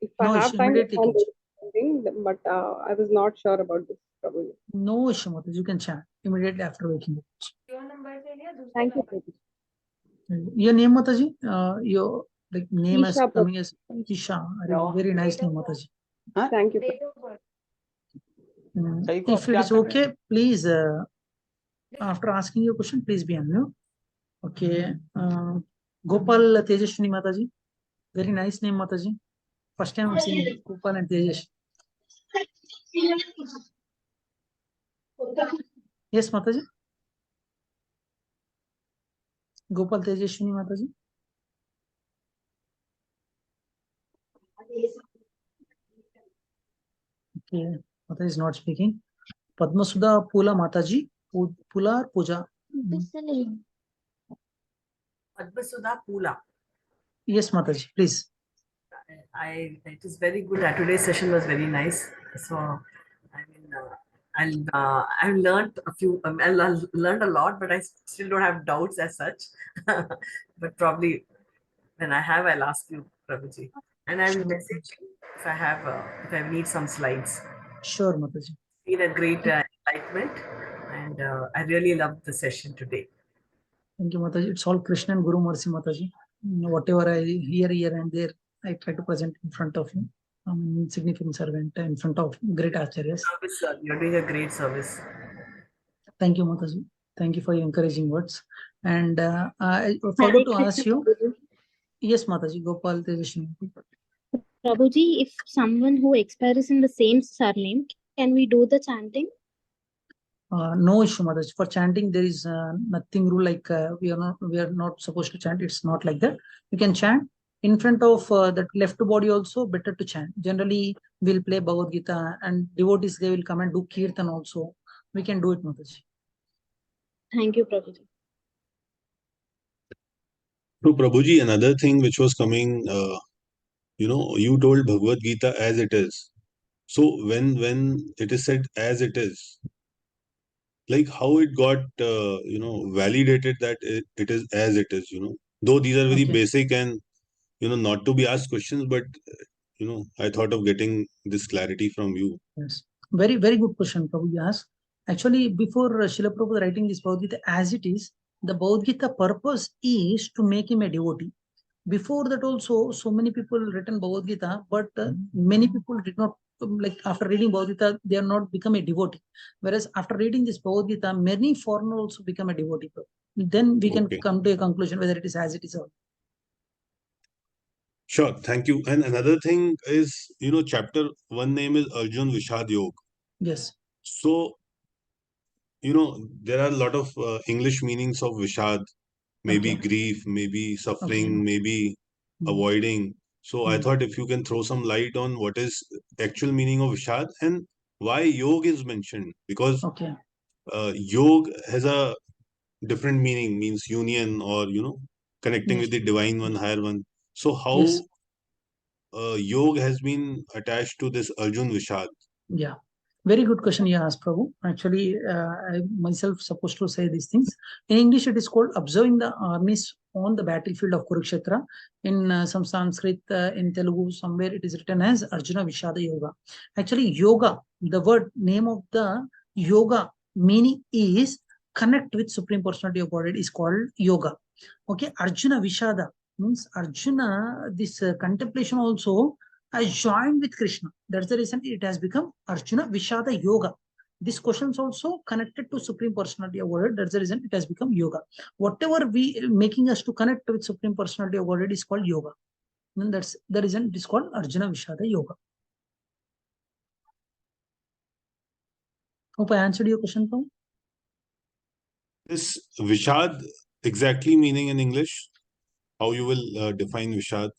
if I have time, I can do something. But I was not sure about this, probably. No issue, Mataji. You can chant immediately after waking up. Thank you, Prabhuji. Your name, Mataji? Your like name is Isha, coming as Isha. Very nice name, Mataji. Thank you. If it is okay, please, after asking your question, please be unmute. Okay. Gopal Tejashwini Mataji. Very nice name, Mataji. First time I'm seeing Gopal and Tejash. Yes, Mataji. Gopal Tejashwini Mataji. Okay, Mataji is not speaking. Padmasudha Pula Mataji. Pula or Puja? Padmasudha Pula. Yes, Mataji, please. It is very good. Today's session was very nice. So, I mean, I've learned a few. I learned a lot, but I still don't have doubts as such. But probably when I have, I'll ask you, Prabhuji, and I will message you if I need some slides. Sure, Mataji. It's been a great enlightenment, and I really loved the session today. Thank you, Mataji. It's all Krishna and Guru Mercy, Mataji. Whatever I hear here and there, I try to present in front of you. I'm an insignificant servant in front of great acharyas. You're doing a great service. Thank you, Mataji. Thank you for your encouraging words. And I forgot to ask you. Yes, Mataji, Gopal Tejashwini. Prabhuji, if someone who expires in the same surname, can we do the chanting? No issue, Mataji. For chanting, there is nothing rule like we are not supposed to chant. It's not like that. You can chant. in front of that left body also better to chant. Generally, we'll play Bhagavad Gita and devotees, they will come and do kirtan also. We can do it, Mataji. Thank you, Prabhuji. So Prabhuji, another thing which was coming, you told Bhagavad Gita as it is. So when it is said as it is, like how it got, validated that it is as it is, though these are very basic and, not to be asked questions, but, I thought of getting this clarity from you. Yes, very, very good question, Prabhu, you asked. Actually, before Srila Prabhupada writing this Bhagavad Gita as it is, the Bhagavad Gita purpose is to make him a devotee. Before that also, so many people written Bhagavad Gita, but many people did not, like after reading Bhagavad Gita, they are not become a devotee. Whereas after reading this Bhagavad Gita, many foreigners also become a devotee. Then we can come to a conclusion whether it is as it is or not. Sure, thank you. And another thing is, chapter 1 name is Arjun Vishad Yog. Yes. So, there are a lot of English meanings of Vishad, maybe grief, maybe suffering, maybe avoiding. So I thought if you can throw some light on what is actual meaning of Vishad and why Yog is mentioned, because Yog has a different meaning, means union or, connecting with the divine one, higher one. So how Yog has been attached to this Arjun Vishad? Yeah, very good question you asked, Prabhu. Actually, I myself supposed to say these things. In English, it is called observing the armies on the battlefield of Kurukshetra. In some Sanskrit, in Telugu, somewhere it is written as Arjuna Vishada Yoga. Actually, yoga, the word name of the yoga meaning is connect with Supreme Personality of Godhead is called yoga. Okay, Arjuna Vishada means Arjuna, this contemplation also has joined with Krishna. That's the reason it has become Arjuna Vishada Yoga. This question is also connected to Supreme Personality of Godhead. That's the reason it has become yoga. Whatever we making us to connect with Supreme Personality of Godhead is called yoga. And that's the reason it is called Arjuna Vishada Yoga. Hope I answered your question, Paul. This Vishad exactly meaning in English? How you will define Vishad?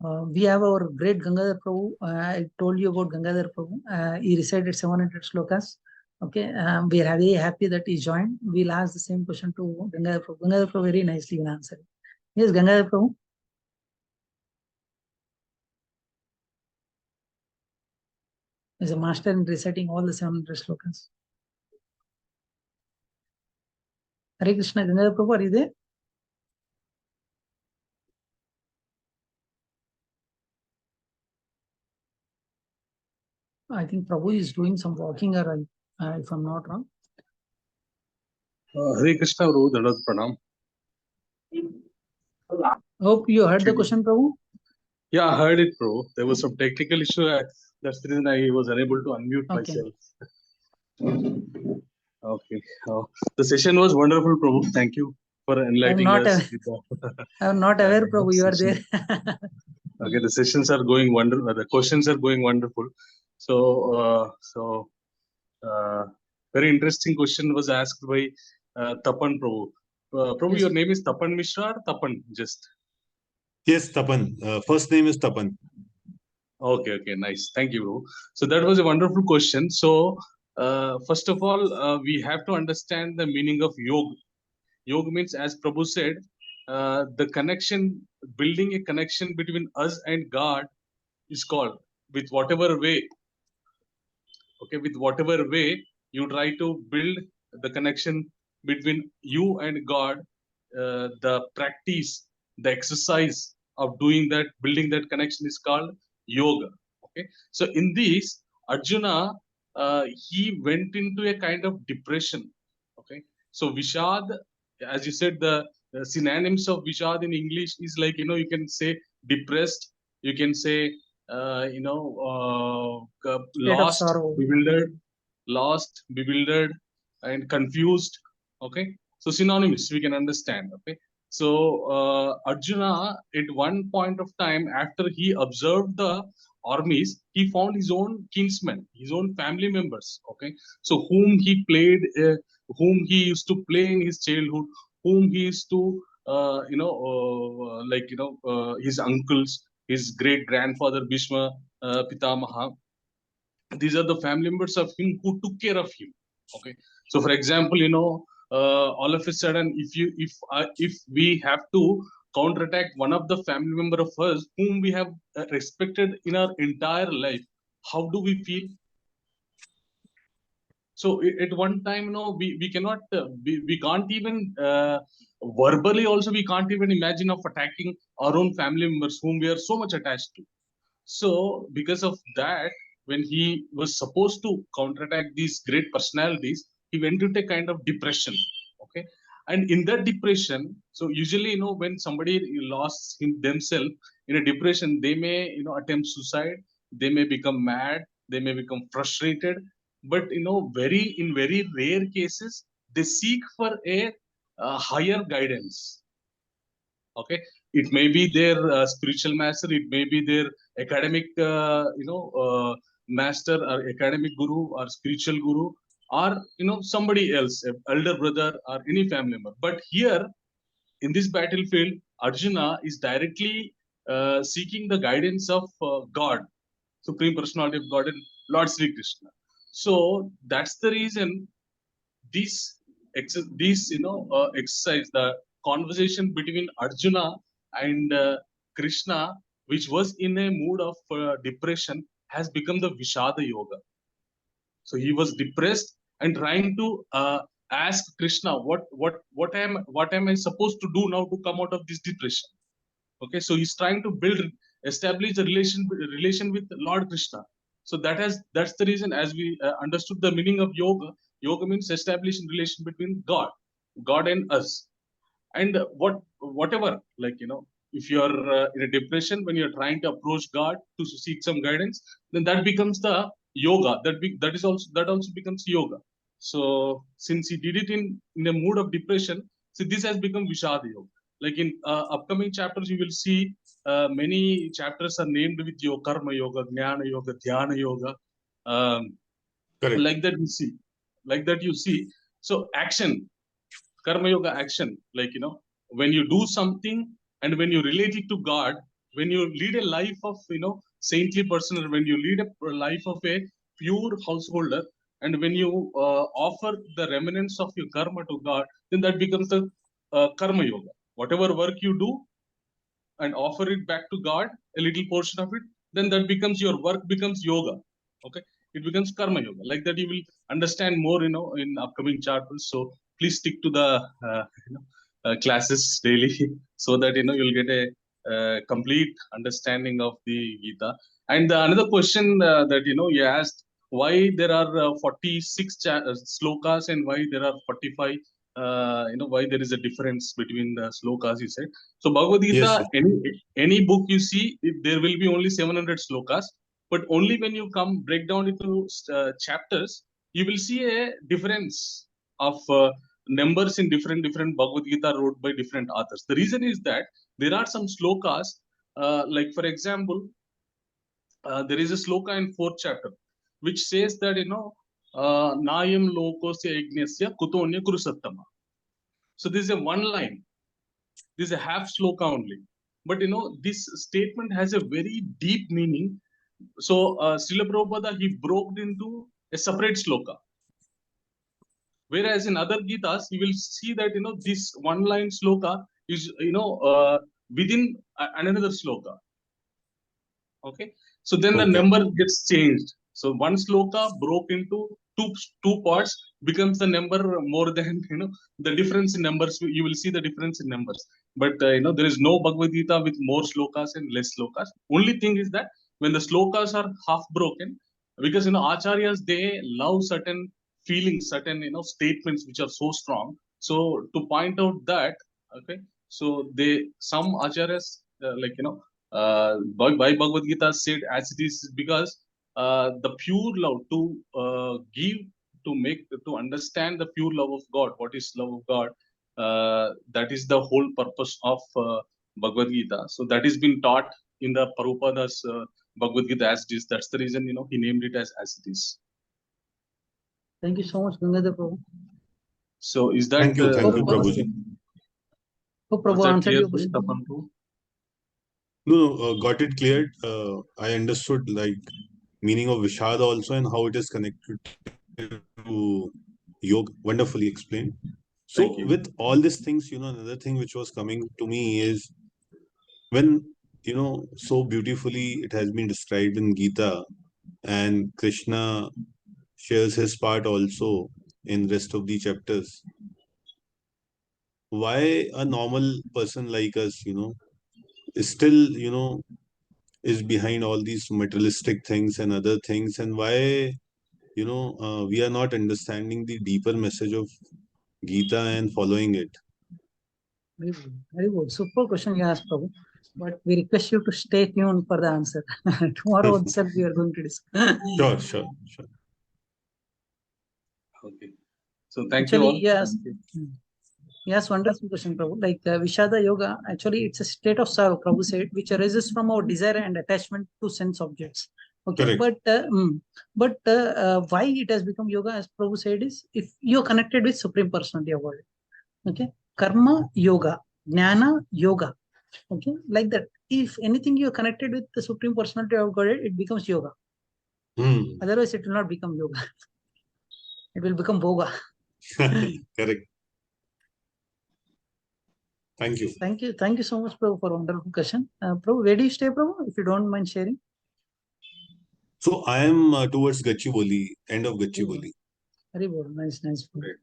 We have our great Gangadhar Prabhu. I told you about Gangadhar Prabhu. He recited 700 slokas. Okay, we are very happy that he joined. We'll ask the same question to Gangadhar Prabhu. Gangadhar Prabhu very nicely will answer it. Yes, Gangadhar Prabhu. Is a master in reciting all the 700 slokas. Hare Krishna, Gangadhar Prabhu, are you there? I think Prabhu is doing some walking around, if I'm not wrong. Hare Krishna, Prabhu, Dandavat Pranam. Hope you heard the question, Prabhu. Yeah, I heard it, Prabhu. There was some technical issue. That's the reason I was unable to unmute myself. Okay. The session was wonderful, Prabhu. Thank you for enlightening us. I'm not aware, Prabhu, you are there. Okay, the sessions are going wonderful. The questions are going wonderful. So, very interesting question was asked by Tapan Prabhu. Prabhu, your name is Tapan Mishra or Tapan just? Yes, Tapan. First name is Tapan. Okay, nice. Thank you, Prabhu. So that was a wonderful question. So, first of all, we have to understand the meaning of yoga. Yoga means, as Prabhu said, the connection, building a connection between us and God is called with whatever way. Okay, with whatever way you try to build the connection between you and God, the practice, the exercise of doing that, building that connection is called yoga. Okay, so in this, Arjuna, he went into a kind of depression. Okay, so Vishad, as you said, the synonyms of Vishad in English is like, you can say depressed, you can say lost, bewildered, and confused. Okay, so synonyms we can understand. Okay, so Arjuna, at one point of time, after he observed the armies, he found his own kinsmen, his own family members. Okay, so whom he used to play in his childhood, whom he used to his uncles, his great grandfather Bhishma, Pitamaha. These are the family members of him who took care of him. Okay, so for example, all of a sudden, if we have to counterattack one of the family member of us whom we have respected in our entire life, how do we feel? So at one time, we cannot, we can't even verbally also, we can't even imagine of attacking our own family members whom we are so much attached to. So because of that, when he was supposed to counterattack these great personalities, he went into a kind of depression. Okay, and in that depression, so usually, when somebody lost themselves in a depression, they may, attempt suicide, they may become mad, they may become frustrated, but in very rare cases, they seek for a higher guidance. Okay, it may be their spiritual master, it may be their academic master or academic guru or spiritual guru, or somebody else, elder brother or any family member. But here in this battlefield, Arjuna is directly seeking the guidance of God, Supreme Personality of God, and Lord Sri Krishna. So that's the reason this exercise, the conversation between Arjuna and Krishna, which was in a mood of depression, has become the Vishada Yoga. So he was depressed and trying to ask Krishna, what am I supposed to do now to come out of this depression? Okay, so he's trying to establish a relation with Lord Krishna. So that's the reason, as we understood the meaning of yoga. Yoga means establishing relation between God and us. And whatever, if you're in a depression, when you're trying to approach God to seek some guidance, then that becomes the yoga. That also becomes yoga. So since he did it in a mood of depression, so this has become Vishada Yoga. Like in upcoming chapters, you will see many chapters are named with your karma yoga, jnana yoga, dhyana yoga. Like that you see. So action, karma yoga action, when you do something and when you relate it to God, when you lead a life of saintly person, or when you lead a life of a pure householder, and when you offer the remnants of your karma to God, then that becomes the karma yoga. Whatever work you do and offer it back to God, a little portion of it, then that becomes your work, becomes yoga. Okay, it becomes karma yoga. Like that you will understand more in upcoming chapters. So please stick to the classes daily so that you'll get a complete understanding of the Gita. And another question that you asked, why there are 46 slokas and why there are 45, why there is a difference between the slokas, you said. So Bhagavad Gita, Yes, any book you see, there will be only 700 slokas, but only when you break down into chapters, you will see a difference of numbers in different Bhagavad Gita wrote by different authors. The reason is that there are some slokas, like for example, there is a sloka in 4th chapter which says that Nayam lokosya yajnasya kutonya kurusattama. So this is a one line. This is a half sloka only. But this statement has a very deep meaning. So Srila Prabhupada, he broke it into a separate sloka. Whereas in other Gitas, you will see that this one line sloka is within another sloka. Okay, so then the number gets changed. So one sloka broke into two parts becomes the number more than the difference in numbers. You will see the difference in numbers. But there is no Bhagavad Gita with more slokas and less slokas. Only thing is that when the slokas are half broken, because acharyas, they love certain feelings, certain statements which are so strong. So to point out that, okay, so some acharyas why Bhagavad Gita said as it is, because the pure love to give, to understand the pure love of God, what is love of God, that is the whole purpose of Bhagavad Gita. So that is been taught in the Prabhupada's Bhagavad Gita as it is. That's the reason he named it as it is. Thank you so much, Gangadhar Prabhu. So is that thank you, Prabhuji. Hope Was Prabhu that answered clear, your question. Tapan Prabhu? No, got it cleared. I understood like meaning of Vishad also and how it is connected to yoga. Wonderfully explained. So Thank you. with all these things, another thing which was coming to me is when, so beautifully it has been described in Gita, and Krishna shares his part also in rest of the chapters. Why a normal person like us, is still, is behind all these materialistic things and other things, and why, we are not understanding the deeper message of Gita and following it? Very good. Very good. Super question you asked, Prabhu. But we request you to stay tuned for the answer. Tomorrow itself we are going to discuss. Sure. Okay. So thank you all. Actually, yes. Yes, wonderful question, Prabhu. Like Vishada Yoga, actually, it's a state of sorrow, Prabhu said, which arises from our desire and attachment to sense objects. Okay, Correct. but why it has become yoga, as Prabhu said, is if you're connected with Supreme Personality of Godhead. Okay, Karma Yoga, Jnana Yoga. Okay, like that. If anything you're connected with the Supreme Personality of Godhead, it becomes yoga. Otherwise, it will not become yoga. It will become boga. Correct. Thank you. Thank you so much, Prabhu, for wonderful question. Prabhu, where do you stay, Prabhu? If you don't mind sharing. So I am towards Gachibowli, end of Gachibowli. Very good. Nice. Great.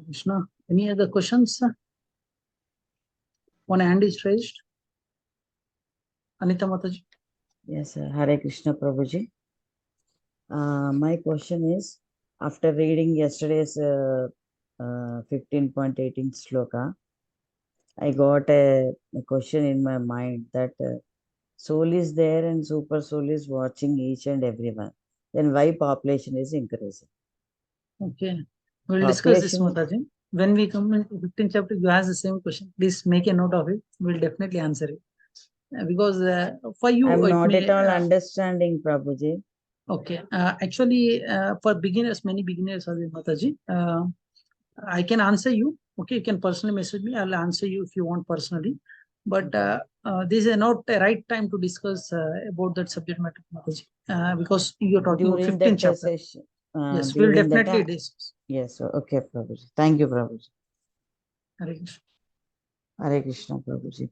Krishna, any other questions? One hand is raised. Anita Mataji. Yes, sir. Hare Krishna Prabhuji. My question is, after reading yesterday's 15.18 sloka, I got a question in my mind that soul is there and super soul is watching each and everyone. Then why population is increasing? Okay. We'll discuss this, Mataji. When we come into 15th chapter, you ask the same question. Please make a note of it. We'll definitely answer it. Because for you, I'm not at all understanding, Prabhuji. Okay. Actually, for beginners, many beginners are there, Mataji. I can answer you. Okay, you can personally message me. I'll answer you if you want personally. But this is not the right time to discuss about that subject matter, Mataji, because you're talking During about 15th chapter. Session, yes, we'll definitely discuss. Yes, okay, Prabhuji. Thank you, Prabhuji. Hare Krishna. Hare Krishna, Prabhuji.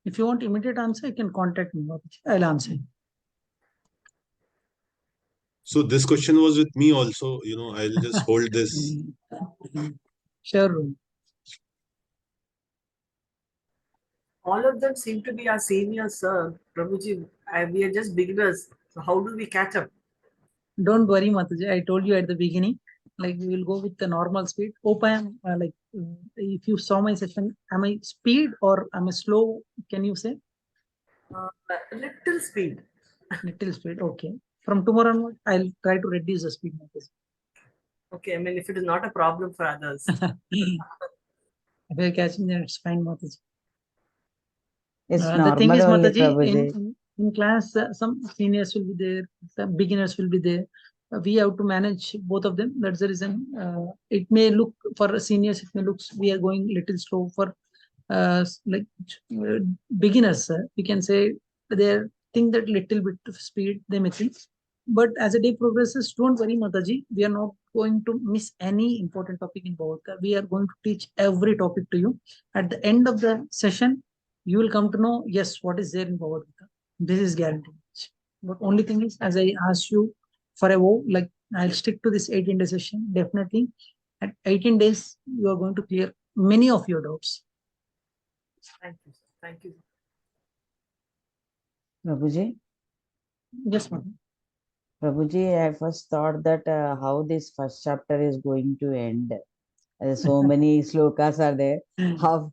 If you want immediate answer, you can contact me, Mataji. I'll answer you. So this question was with me also, I'll just hold this. Sure. All of them seem to be our seniors, sir. Prabhuji, we are just beginners. So how do we catch up? Don't worry, Mataji. I told you at the beginning, like we will go with the normal speed. Hope I am if you saw my session, am I speed or am I slow? Can you say? Little speed. Little speed. Okay. From tomorrow onward, I'll try to reduce the speed, Mataji. Okay, I mean, if it is not a problem for others. If you're catching that, it's fine, Mataji. It's the thing is, only, Mataji, in class, some seniors will be there, some beginners will be there. We have to manage both of them. That's the reason. It may look for seniors, it may look we are going little slow. For beginners, we can say they think that little bit of speed they may think. But as the day progresses, don't worry, Mataji. We are not going to miss any important topic in Bhagavad Gita. We are going to teach every topic to you. At the end of the session, you will come to know, yes, what is there in Bhagavad Gita. This is guaranteed. But only thing is, as I asked you for a while, like I'll stick to this 18-day session. Definitely, at 18 days, you are going to clear many of your doubts. Thank you, sir. Thank you. Prabhuji? Yes, ma'am. Prabhuji, I first thought that how this first chapter is going to end. So many slokas are there. How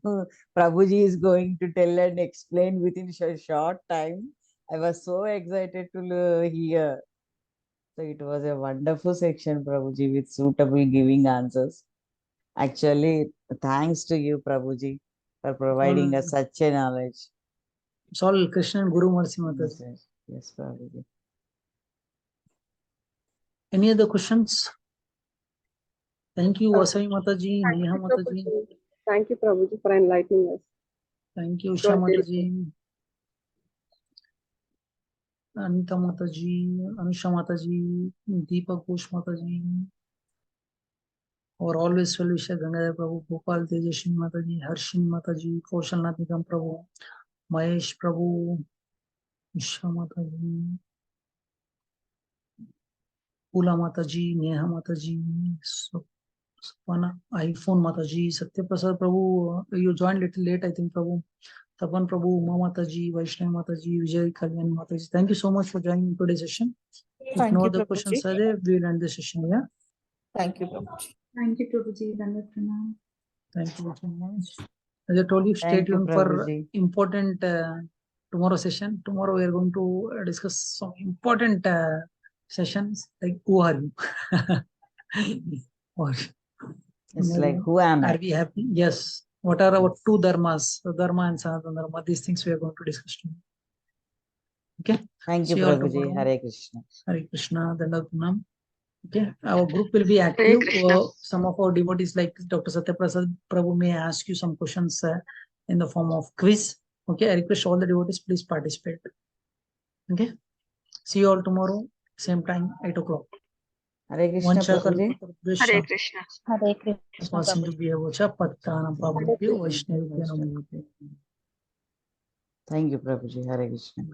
Prabhuji is going to tell and explain within a short time. I was so excited to hear. So it was a wonderful section, Prabhuji, with suitable giving answers. Actually, thanks to you, Prabhuji, for providing us such a knowledge. It's all Krishna and Guru Mercy, Mataji. Yes, Prabhuji. Any other questions? Thank you, Vasavi Mataji, Thank Neha you, Mataji. Prabhuji. Thank you, Prabhuji, for enlightening us. Thank you, It Usha was very Mataji, Anita Mataji, Anusha Mataji, Deepak Ghosh Mataji. Our always well wisher Ganga Prabhu, Gopal Tejashin Mataji, Harshin Mataji, Kaushalnath Nigam Prabhu, Mahesh Prabhu, Usha Mataji, Pula Mataji, Neha Mataji, Sapana, iPhone Mataji, Satya Prasad Prabhu, you joined little late, I think, Prabhu. Tapan Prabhu, Uma Mataji, Vaishnav Mataji, Vijay Kalyan Mataji. Thank you so much for joining today's session. If Thank no you, other questions Prabhuji. are there, we will end the session here. Thank you, Prabhuji. Thank you, Prabhuji. Dandavat pranam. Thank you so much. As I told you, stay Thank you, tuned for Prabhuji. important tomorrow session. Tomorrow we are going to discuss some important sessions like who are you? Or It's like, who am are I? we happy? Yes. What are our two dharmas? So dharma and sanatandharma. These things we are going to discuss tomorrow. Okay. Thank you, See you all Prabhuji. tomorrow. Hare Krishna. Hare Krishna. Dandavat pranam. Okay, our group will be Hare active. Krishna. Some of our devotees like Dr. Satya Prasad Prabhu may ask you some questions in the form of quiz. Okay, I request all the devotees, please participate. Okay, see you all tomorrow, same time, 8 o'clock. Hare Krishna, Prabhuji. Hare Krishna. Hare Krishna, Prabhuji. Thank you, Prabhuji. Hare Krishna.